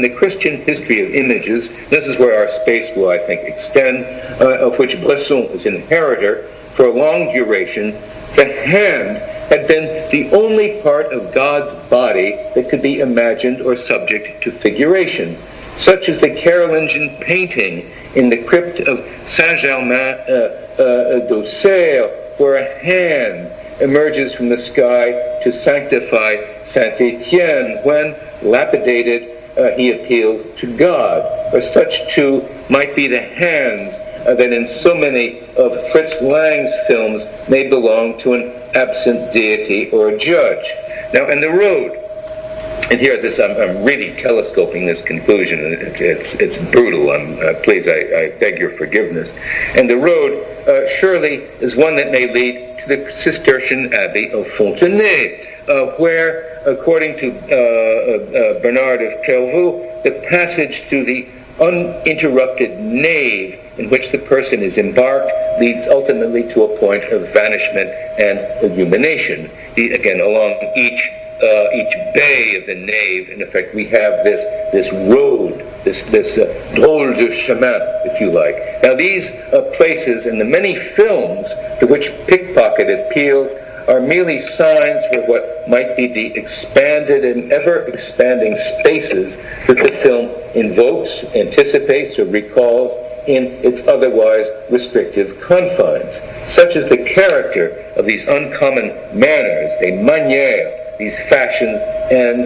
Christian history of images, this is where our space will, I think, extend, of which Bresson is inheritor, for a long duration, the hand had been the only part of God's body that could be imagined or subject to figuration, such as the Carolingian painting in the crypt of Saint-Germain d'Auxerre, where a hand emerges from the sky to sanctify Saint-Étienne when, lapidated, he appeals to God. Or such, too, might be the hands that in so many of Fritz Lang's films may belong to an absent deity or a judge. Now, in the road, and here, I'm really telescoping this conclusion, and it's brutal. Please, I beg your forgiveness. And the road surely is one that may lead to the Cistercian Abbey of Fontenay, where, according to Bernard of Clairvaux, the passage through the uninterrupted nave in which the person is embarked leads ultimately to a point of vanishment and illumination. Again, along each bay of the nave, in effect, we have this road, this drôle de chemin, if you like. Now, these places and the many films to which pickpocket appeals are merely signs for what might be the expanded and ever-expanding spaces that the film invokes, anticipates, or recalls in its otherwise restrictive confines, such as the character of these uncommon manners, les manières, these fashions, and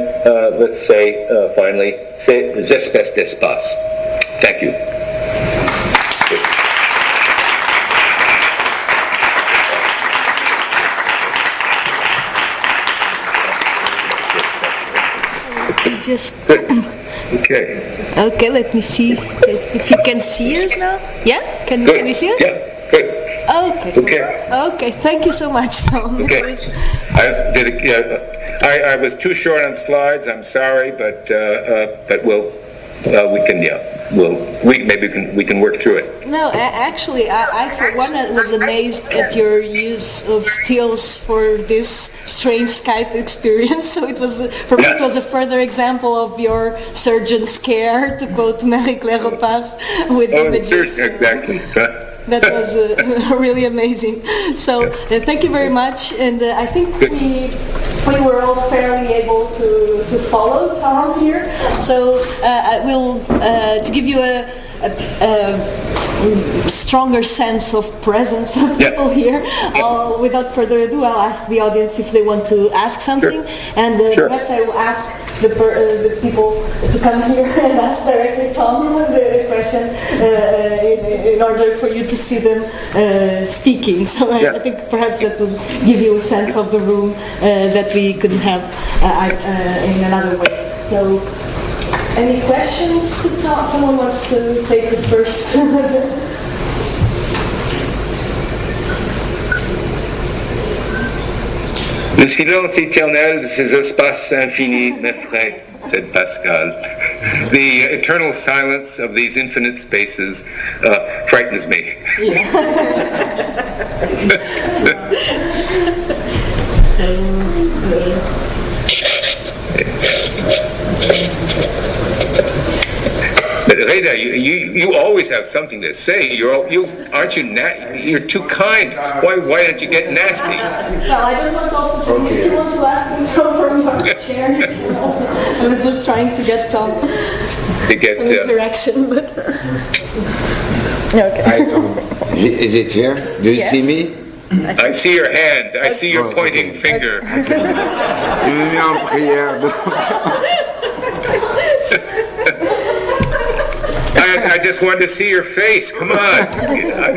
let's say, finally, ces espèces d'espace. Thank you. Just Good. Okay. okay. Let me see if you can see us now. Yeah, can we see us? Yeah. Good. Okay. Okay. Okay. Thank you so much. Okay. I was too short on slides. I'm sorry, but we can work through it. No, actually, I for one was amazed at your use of stills for this strange Skype experience. So it was for me, it was a further example of your surgeon's care, to quote Marie-Claire Opars, with images. Exactly. That was really amazing. So thank you very much, and I think we were all fairly able to follow Tom here. So I will to give you a stronger sense of presence of people here. Without further ado, I'll ask the audience if they want to ask something, and perhaps I will ask the people to come here and ask directly Tom the question in order for you to see them speaking. So I think perhaps that will give you a sense of the room that we couldn't have in another way. So, any questions to Tom? Someone wants to take it first. Le silence éternel de ces espaces infinis m'effraie, said Pascal. The eternal silence of these infinite spaces frightens me. Reda, you always have something to say. You're too kind. Why don't you get nasty? Well, I don't want also to say, if you want to ask me from your chair, you can also. I was just trying to get some interaction, but... Okay. Is it here? Do you see me? I see your hand. I see your pointing finger. Il me met en prière. I just wanted to see your face. Come on. I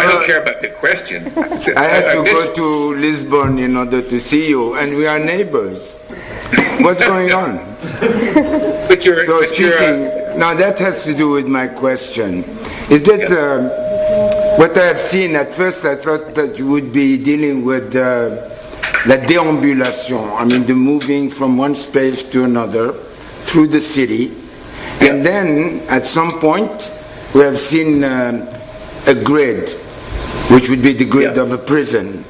don't care about the question. I had to go to Lisbon in order to see you, and we are neighbors. What's going on? Now that has to do with my question. Is that what I have seen? At first I thought that you would be dealing with la déambulation, I mean the moving from one space to another through the city. And then at some point we have seen a grid, which would be the grid of a prison.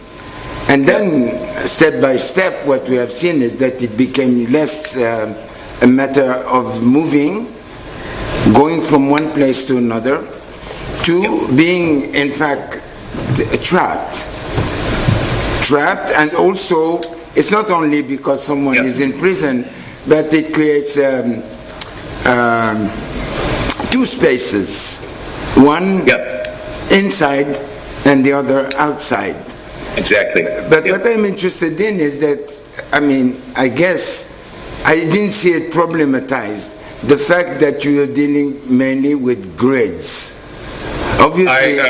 And then step by step what we have seen is that it became less a matter of moving, going from one place to another, to being in fact trapped, and also it's not only because someone is in prison, but it creates two spaces, one inside and the other outside. Exactly. But what I'm interested in is that, I guess I didn't see it problematized, the fact that you are dealing mainly with grids. Obviously,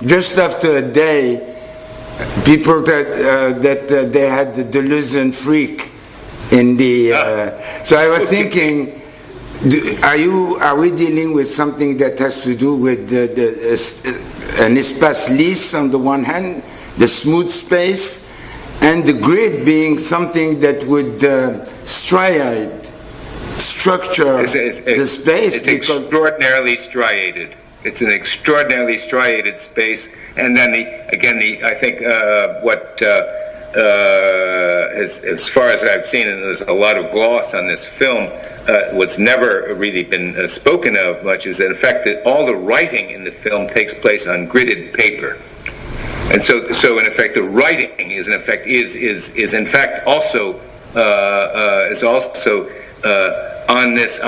just after a day, people that they had the delusion freak in the. So I was thinking, are we dealing with something that has to do with an espace lisse on the one hand, the smooth space, and the grid being something that would structure the space? It's extraordinarily striated. It's an extraordinarily striated space, and then I think as far as I've seen, and there's a lot of gloss on this film, what's never really been spoken of much is that in fact that all the writing in the film takes place on gridded paper. And so in effect the writing is in fact also on this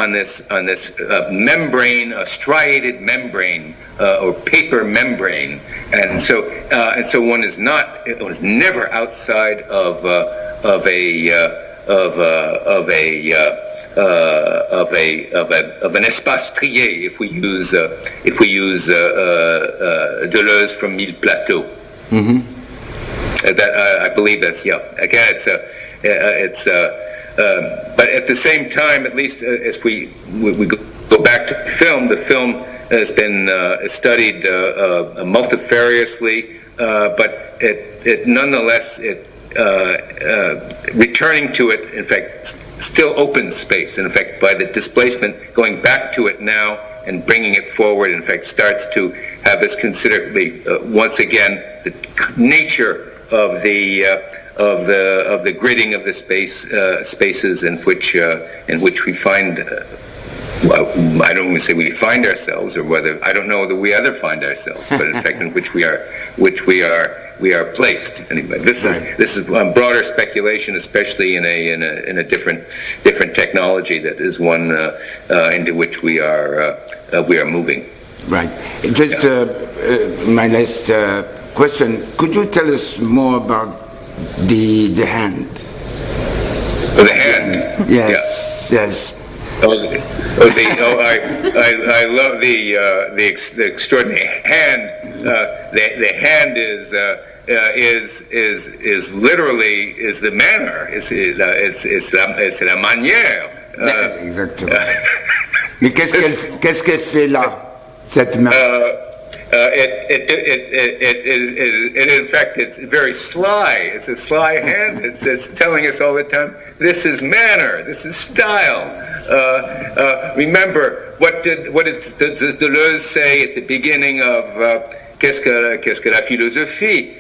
membrane, a striated membrane or paper membrane, and so one is never outside of an espace trié, if we use Deleuze from Mille Plateaux. Mm-hmm. That I believe that's again but at the same time, at least as we go back to the film has been studied multifariously, but it nonetheless returning to it, in fact, still open space. And in fact, by the displacement, going back to it now and bringing it forward, in fact, starts to have us consider once again the nature of the gridding of the spaces in which we find. Well, I don't want to say we find ourselves, or whether I don't know that we ever find ourselves, but in fact in which we are placed. Anyway, this is broader speculation, especially in a different technology that is one into which we are moving. Right. Just my last question: could you tell us more about the hand? The hand. Yes. Yeah. Yes. I love the extraordinary hand. The hand is literally the manner. It's la manière. Exactement. Mais qu'est-ce qu'elle fait là, cette main? In fact, it's very sly. It's a sly hand. It's telling us all the time, this is manner, this is style. Remember, what did Deleuze say at the beginning of qu'est-ce que la philosophie?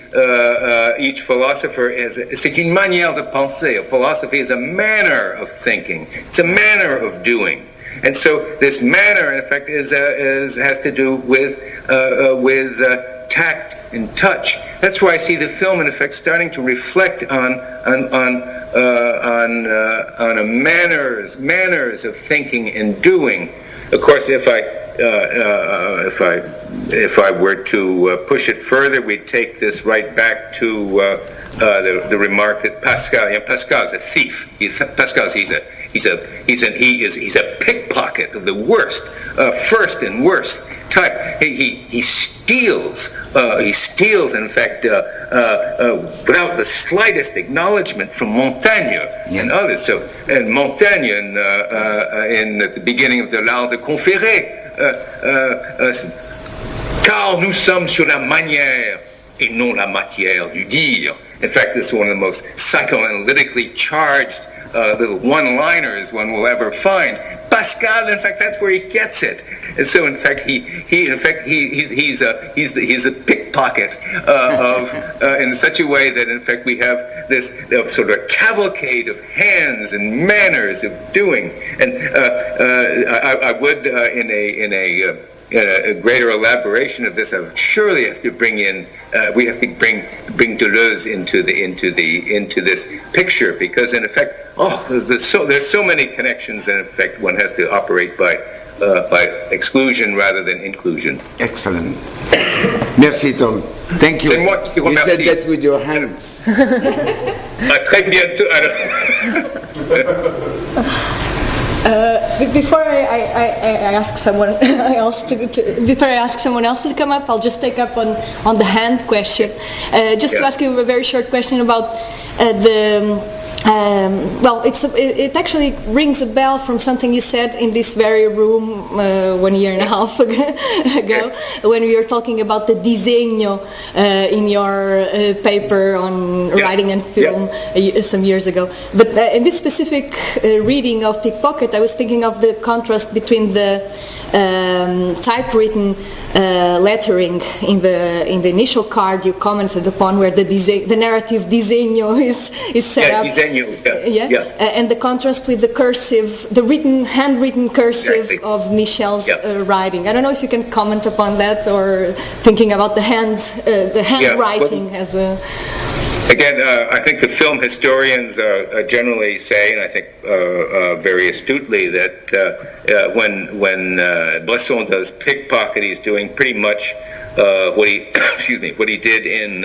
Each philosopher c'est une manière de penser. A philosophy is a manner of thinking. It's a manner of doing. And so this manner, in effect, has to do with tact and touch. That's why I see the film, in effect, starting to reflect on a manners of thinking and doing. Of course, if I were to push it further, we'd take this right back to the remark that Pascal's a thief. He's a pickpocket of the worst, first and worst type. He steals. In fact, without the slightest acknowledgement from Montaigne and others. So, and Montaigne in at the beginning of the L'Art de Conférer, car nous sommes sur la manière et non la matière du dire. In fact, this is one of the most psychoanalytically charged little one-liners one will ever find. Pascal, in fact, that's where he gets it. And so, in fact, he's a pickpocket in such a way that, in fact, we have this sort of cavalcade of hands and manners of doing. And I would, in a greater elaboration of this, I surely have to bring in. We have to bring Deleuze into this picture, because in effect, there's so many connections. In effect, one has to operate by exclusion rather than inclusion. Excellent. Merci, Tom. Thank you. C'est moi qui te You remercie. said that with your hands. À très bientôt. Before I ask someone else before I ask someone else to come up, I'll just take up on the hand question. To ask you a very short question about it actually rings a bell from something you said in this very room 1 year and a half ago, when we were talking about the diseño in your paper on writing and film some years ago. But in this specific reading of Pickpocket, I was thinking of the contrast between the typewritten lettering in the initial card you commented upon, where the narrative diseño is set up. And the contrast with the handwritten cursive of Michel's writing. I don't know if you can comment upon that, or thinking about the handwriting as a... Again, I think the film historians generally say, and I think very astutely, that when Bresson does Pickpocket, he's doing pretty much what he did in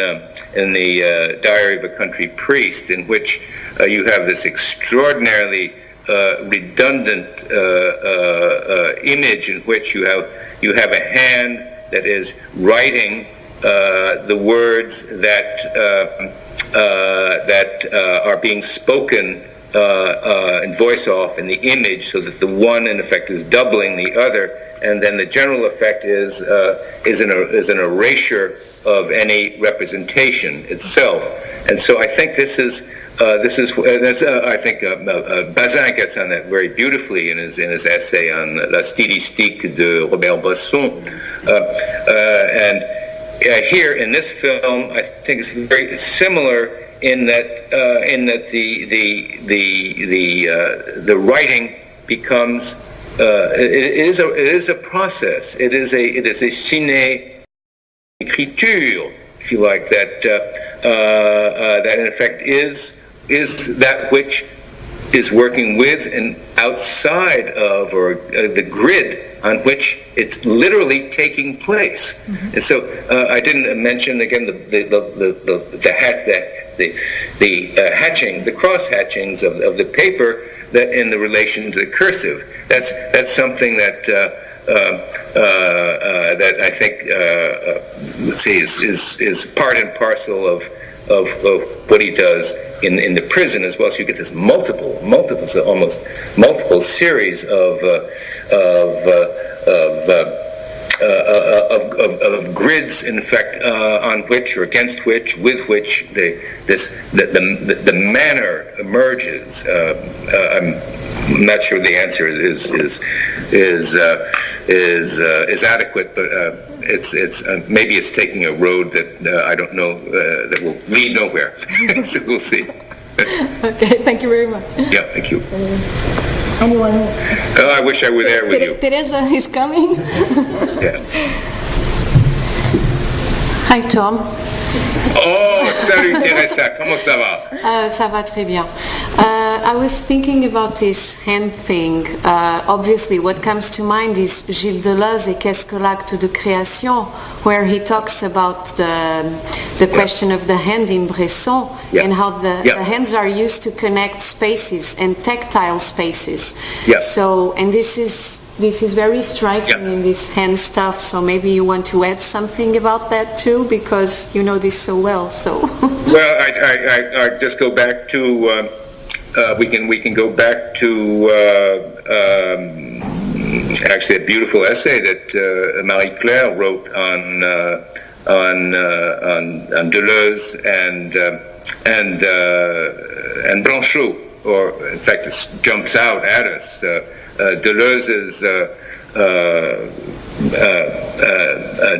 the Diary of a Country Priest, in which you have this extraordinarily redundant image in which you have a hand that is writing the words that are being spoken in voice off in the image, so that the one in effect is doubling the other, and then the general effect is an erasure of any representation itself. And so I think I think Bazin gets on that very beautifully in his essay on La stylistique de Robert Bresson, and here in this film, I think it's very similar in that the writing becomes it is a process. It is a ciné-écriture, if you like, that in effect is that which is working with and outside of, or the grid on which it's literally taking place. Mm-hmm. And so I didn't mention again the hatchings, the cross hatchings of the paper, that in the relation to the cursive. That's something that that I think is part and parcel of what he does in the prison as well. So you get this multiple series of grids, in fact, on which or against which, with which the manner emerges. I'm I'm not sure the answer is adequate, but it's maybe it's taking a road that I don't know that will lead nowhere. So we'll see. Okay, thank you very much. Yeah, thank you. Anyone? Oh, I wish I were there with you. Teresa is coming. Yeah. Hi Tom. Oh, salut Teresa, comment ça va? Ça va très bien. I was thinking about this hand thing. Obviously, what comes to mind is Gilles Deleuze et Qu'est-ce que l'acte de création, where he talks about the question of the hand in Bresson and how the hands are used to connect spaces and tactile spaces. So, and this is very striking in this hand stuff, so maybe you want to add something about that too, because you know this so well. So. Well, I just go back to we can go back to actually a beautiful essay that Marie-Claire wrote on Deleuze and Blanchot, or in fact it jumps out at us.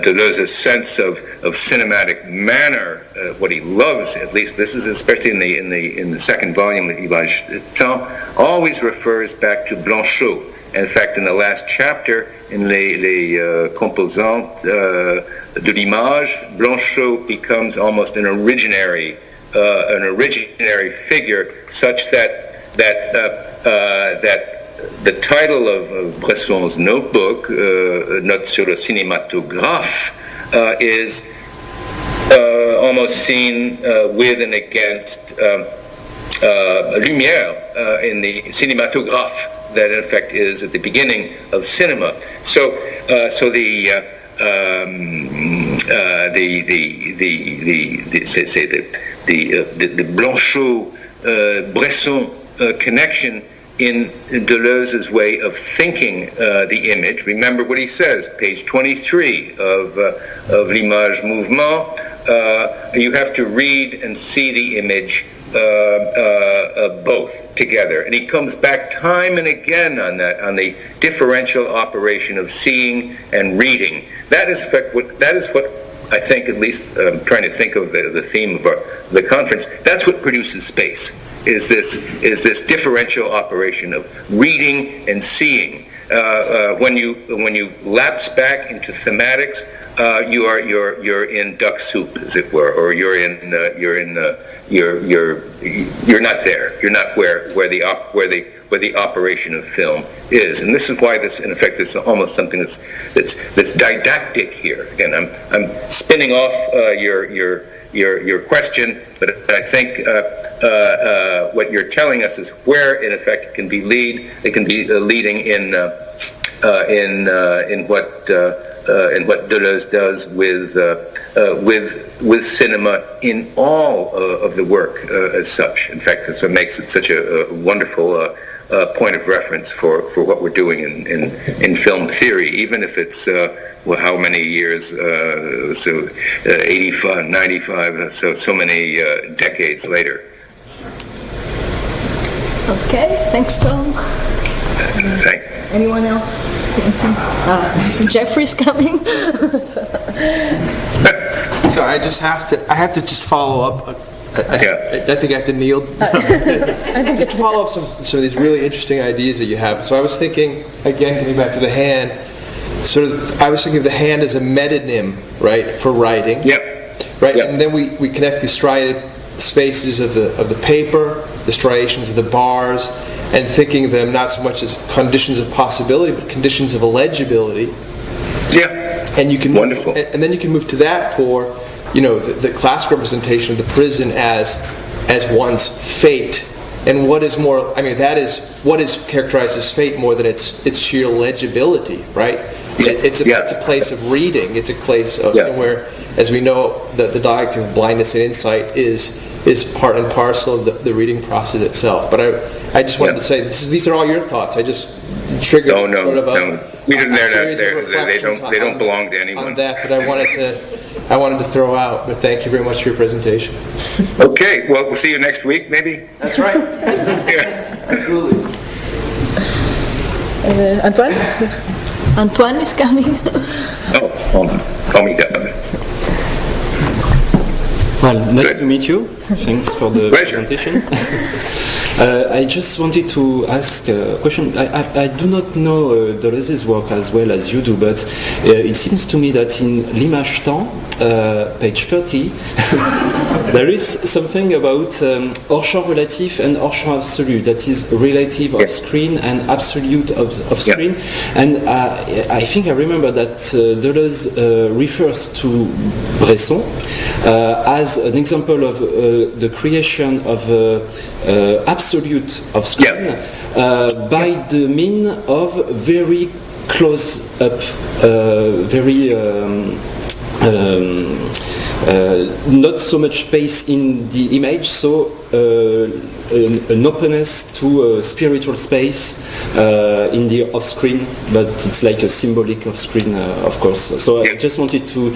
Deleuze's sense of cinematic manner, what he loves, at least this is especially in the second volume of Image Temps, always refers back to Blanchot. In fact, in the last chapter, in les composantes de l'image, Blanchot becomes almost an originary figure, such that the title of Bresson's notebook, Notes sur le cinématographe, is almost seen with and against Lumière in the cinématographe that in fact is at the beginning of cinema. So the Blanchot-Bresson connection in Deleuze's way of thinking the image. Remember what he says, page 23 of L'Image Mouvement. You have to read and see the image both together. And he comes back time and again on that, on the differential operation of seeing and reading. That is what I think, at least I'm trying to think of the theme of the conference, that's what produces space, is this differential operation of reading and seeing. When you lapse back into thematics, you're in duck soup, as it were, or you're not there. You're not where the operation of film is, and this is why this, in effect, is almost something that's didactic here. Again, I'm spinning off your question, but I think what you're telling us is where, in effect, it can be leading in what Deleuze does with cinema in all of the work as such. In fact, that's what makes it such a wonderful point of reference for what we're doing in film theory, even if it's how many years, 85, 95, so many decades later. Okay, thanks, Tom. Thanks. Anyone else? Jeffrey's coming. So I have to just follow up. I think I have to kneel. Just to follow up some of these really interesting ideas that you have. So I was thinking, again, getting back to the hand, I was thinking of the hand as a metonym, right, for writing. Yep. Right, yep. And then we connect the striated spaces of the paper, the striations of the bars, and thinking of them not so much as conditions of possibility, but conditions of illegibility. Yeah. And you can wonderful. And then you can move to that for, the classic representation of the prison as one's fate. And what is more, that is what is characterized as fate more than its sheer legibility, right? It's a place of reading. It's a place of where, as we know, the dialectic of blindness and insight is part and parcel of the reading process itself. But I just wanted to say these are all your thoughts. I just triggered sort of a we didn't. They don't on, belong to anyone. On that, but I wanted to throw out. But thank you very much for your presentation. Okay. Well, we'll see you next week, maybe. That's right. Yeah. Absolutely. Antoine? Antoine is coming. Call me down. Well, nice Good. to meet you. Thanks for the Pleasure. presentation. I just wanted to ask a question. I do not know Deleuze's work as well as you do, but it seems to me that in L'image temps, page 30, there is something about hors champ relatif and hors champ absolu, that is relative of screen and absolute of screen. And I think I remember that Deleuze refers to Bresson as an example of the creation of absolute of screen by the mean of very close up, very not so much space in the image, so an openness to spiritual space in the off-screen, but it's like a symbolic off-screen, of course. So I just wanted to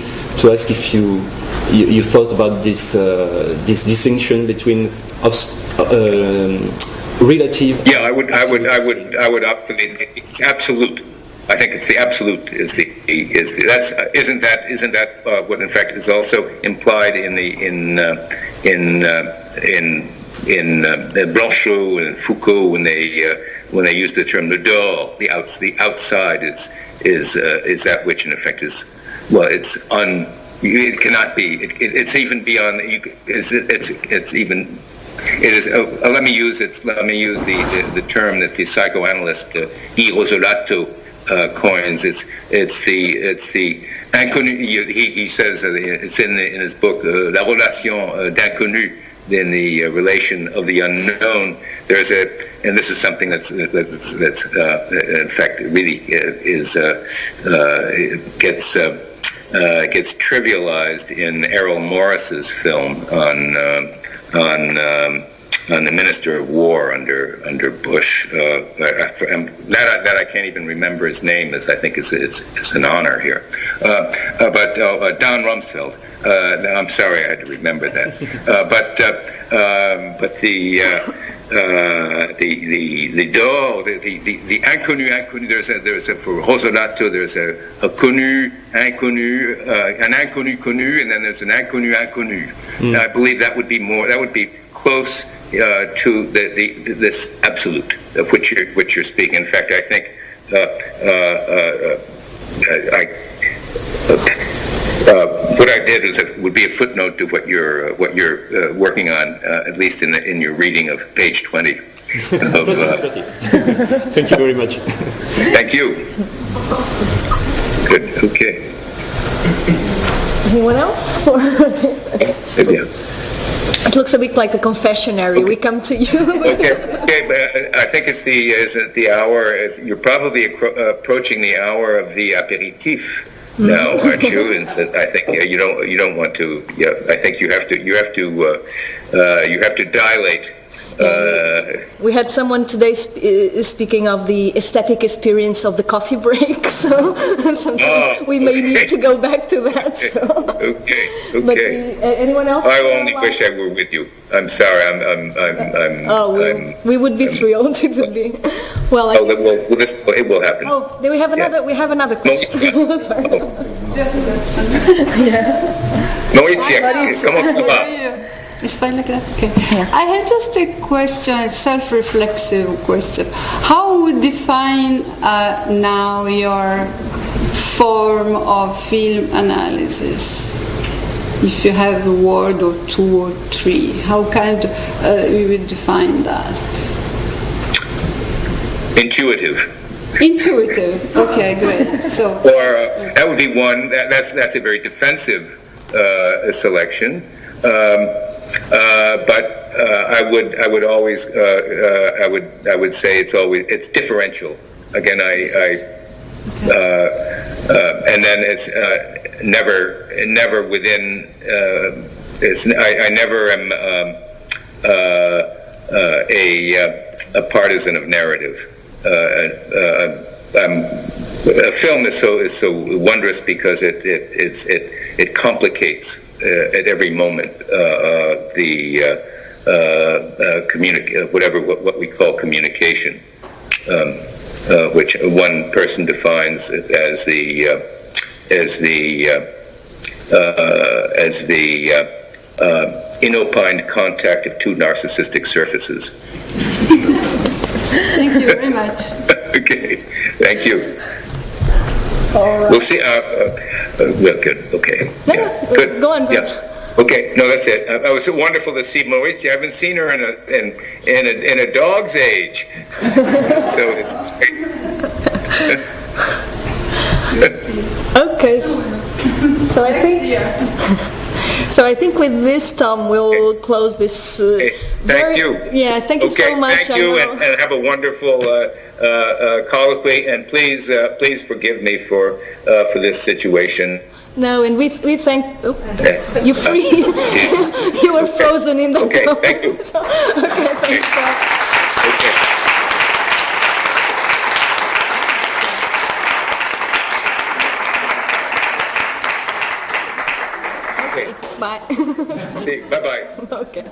ask if you thought about this distinction between relative. Yeah, I would opt for it's absolute. I think it's the absolute isn't that what in fact is also implied in Blanchot and Foucault when they use the term le dehors, the outside is that which in effect is, well, it cannot be, it's even beyond, it's even. It is. Let me use the term that the psychoanalyst Guy Rosolato coins. It's the inconnu. He says it's in his book La relation d'inconnu, in the relation of the unknown. There's and this is something that's in fact really gets trivialized in Errol Morris's film on the Minister of War under Bush. That I can't even remember his name. I think it's an honor here. But Don Rumsfeld. I'm sorry, I had to remember that. But the dehors, the inconnu. There's a for Rosolato. There's a connu, inconnu, an inconnu connu, and then there's an inconnu inconnu. I believe that would be close to this absolute of which you're speaking. In fact, I think what I did would be a footnote to what you're working on, at least in your reading of page 20. Thank you very much. Thank you. Good. Okay. Anyone else? Yeah. It looks a bit like a confessionary. We come to you. Okay, but I think it's the hour. You're probably approaching the hour of the aperitif now, aren't you? And I think you don't want to. Yeah, I think you have to dilate. We had someone today speaking of the aesthetic experience of the coffee break, so we may need to go back to that. So. Okay. But anyone else? I only wish I were with you. I'm sorry. We would be thrilled. It would be. Well, it will happen. Oh, then we have another. We have another question. Maurizia, comment ça va? It's fine like that? Okay. I had just a question, a self-reflexive question. How would you define now your form of film analysis? If you have a word or two or three, how kind you would define that? Intuitive. Intuitive. Okay, great. So. Or that would be one. That's a very defensive selection. But I would always I would say it's differential. Again, and then it's never within. I never am a partisan of narrative. A film is so wondrous because it complicates at every moment what we call communication. which one person defines as the inopined contact of two narcissistic surfaces. Thank you very much. Okay, thank you. All right. We'll see. Well, good. Okay. No, Yeah. no, Good. go on, go on. Yeah. Okay. No, that's it. It was wonderful to see Maurizio. I haven't seen her in a dog's age. So it's great. Okay. So I think with this, Tom, we'll close this. Thank you. Yeah, thank you so much. Thank you, and have a wonderful colloquy. And please forgive me for this situation. No, and we thank you. Free. You were frozen in the. Okay. Thank you. Okay. Thanks, Tom. Okay. Bye. See. Bye-bye. Okay.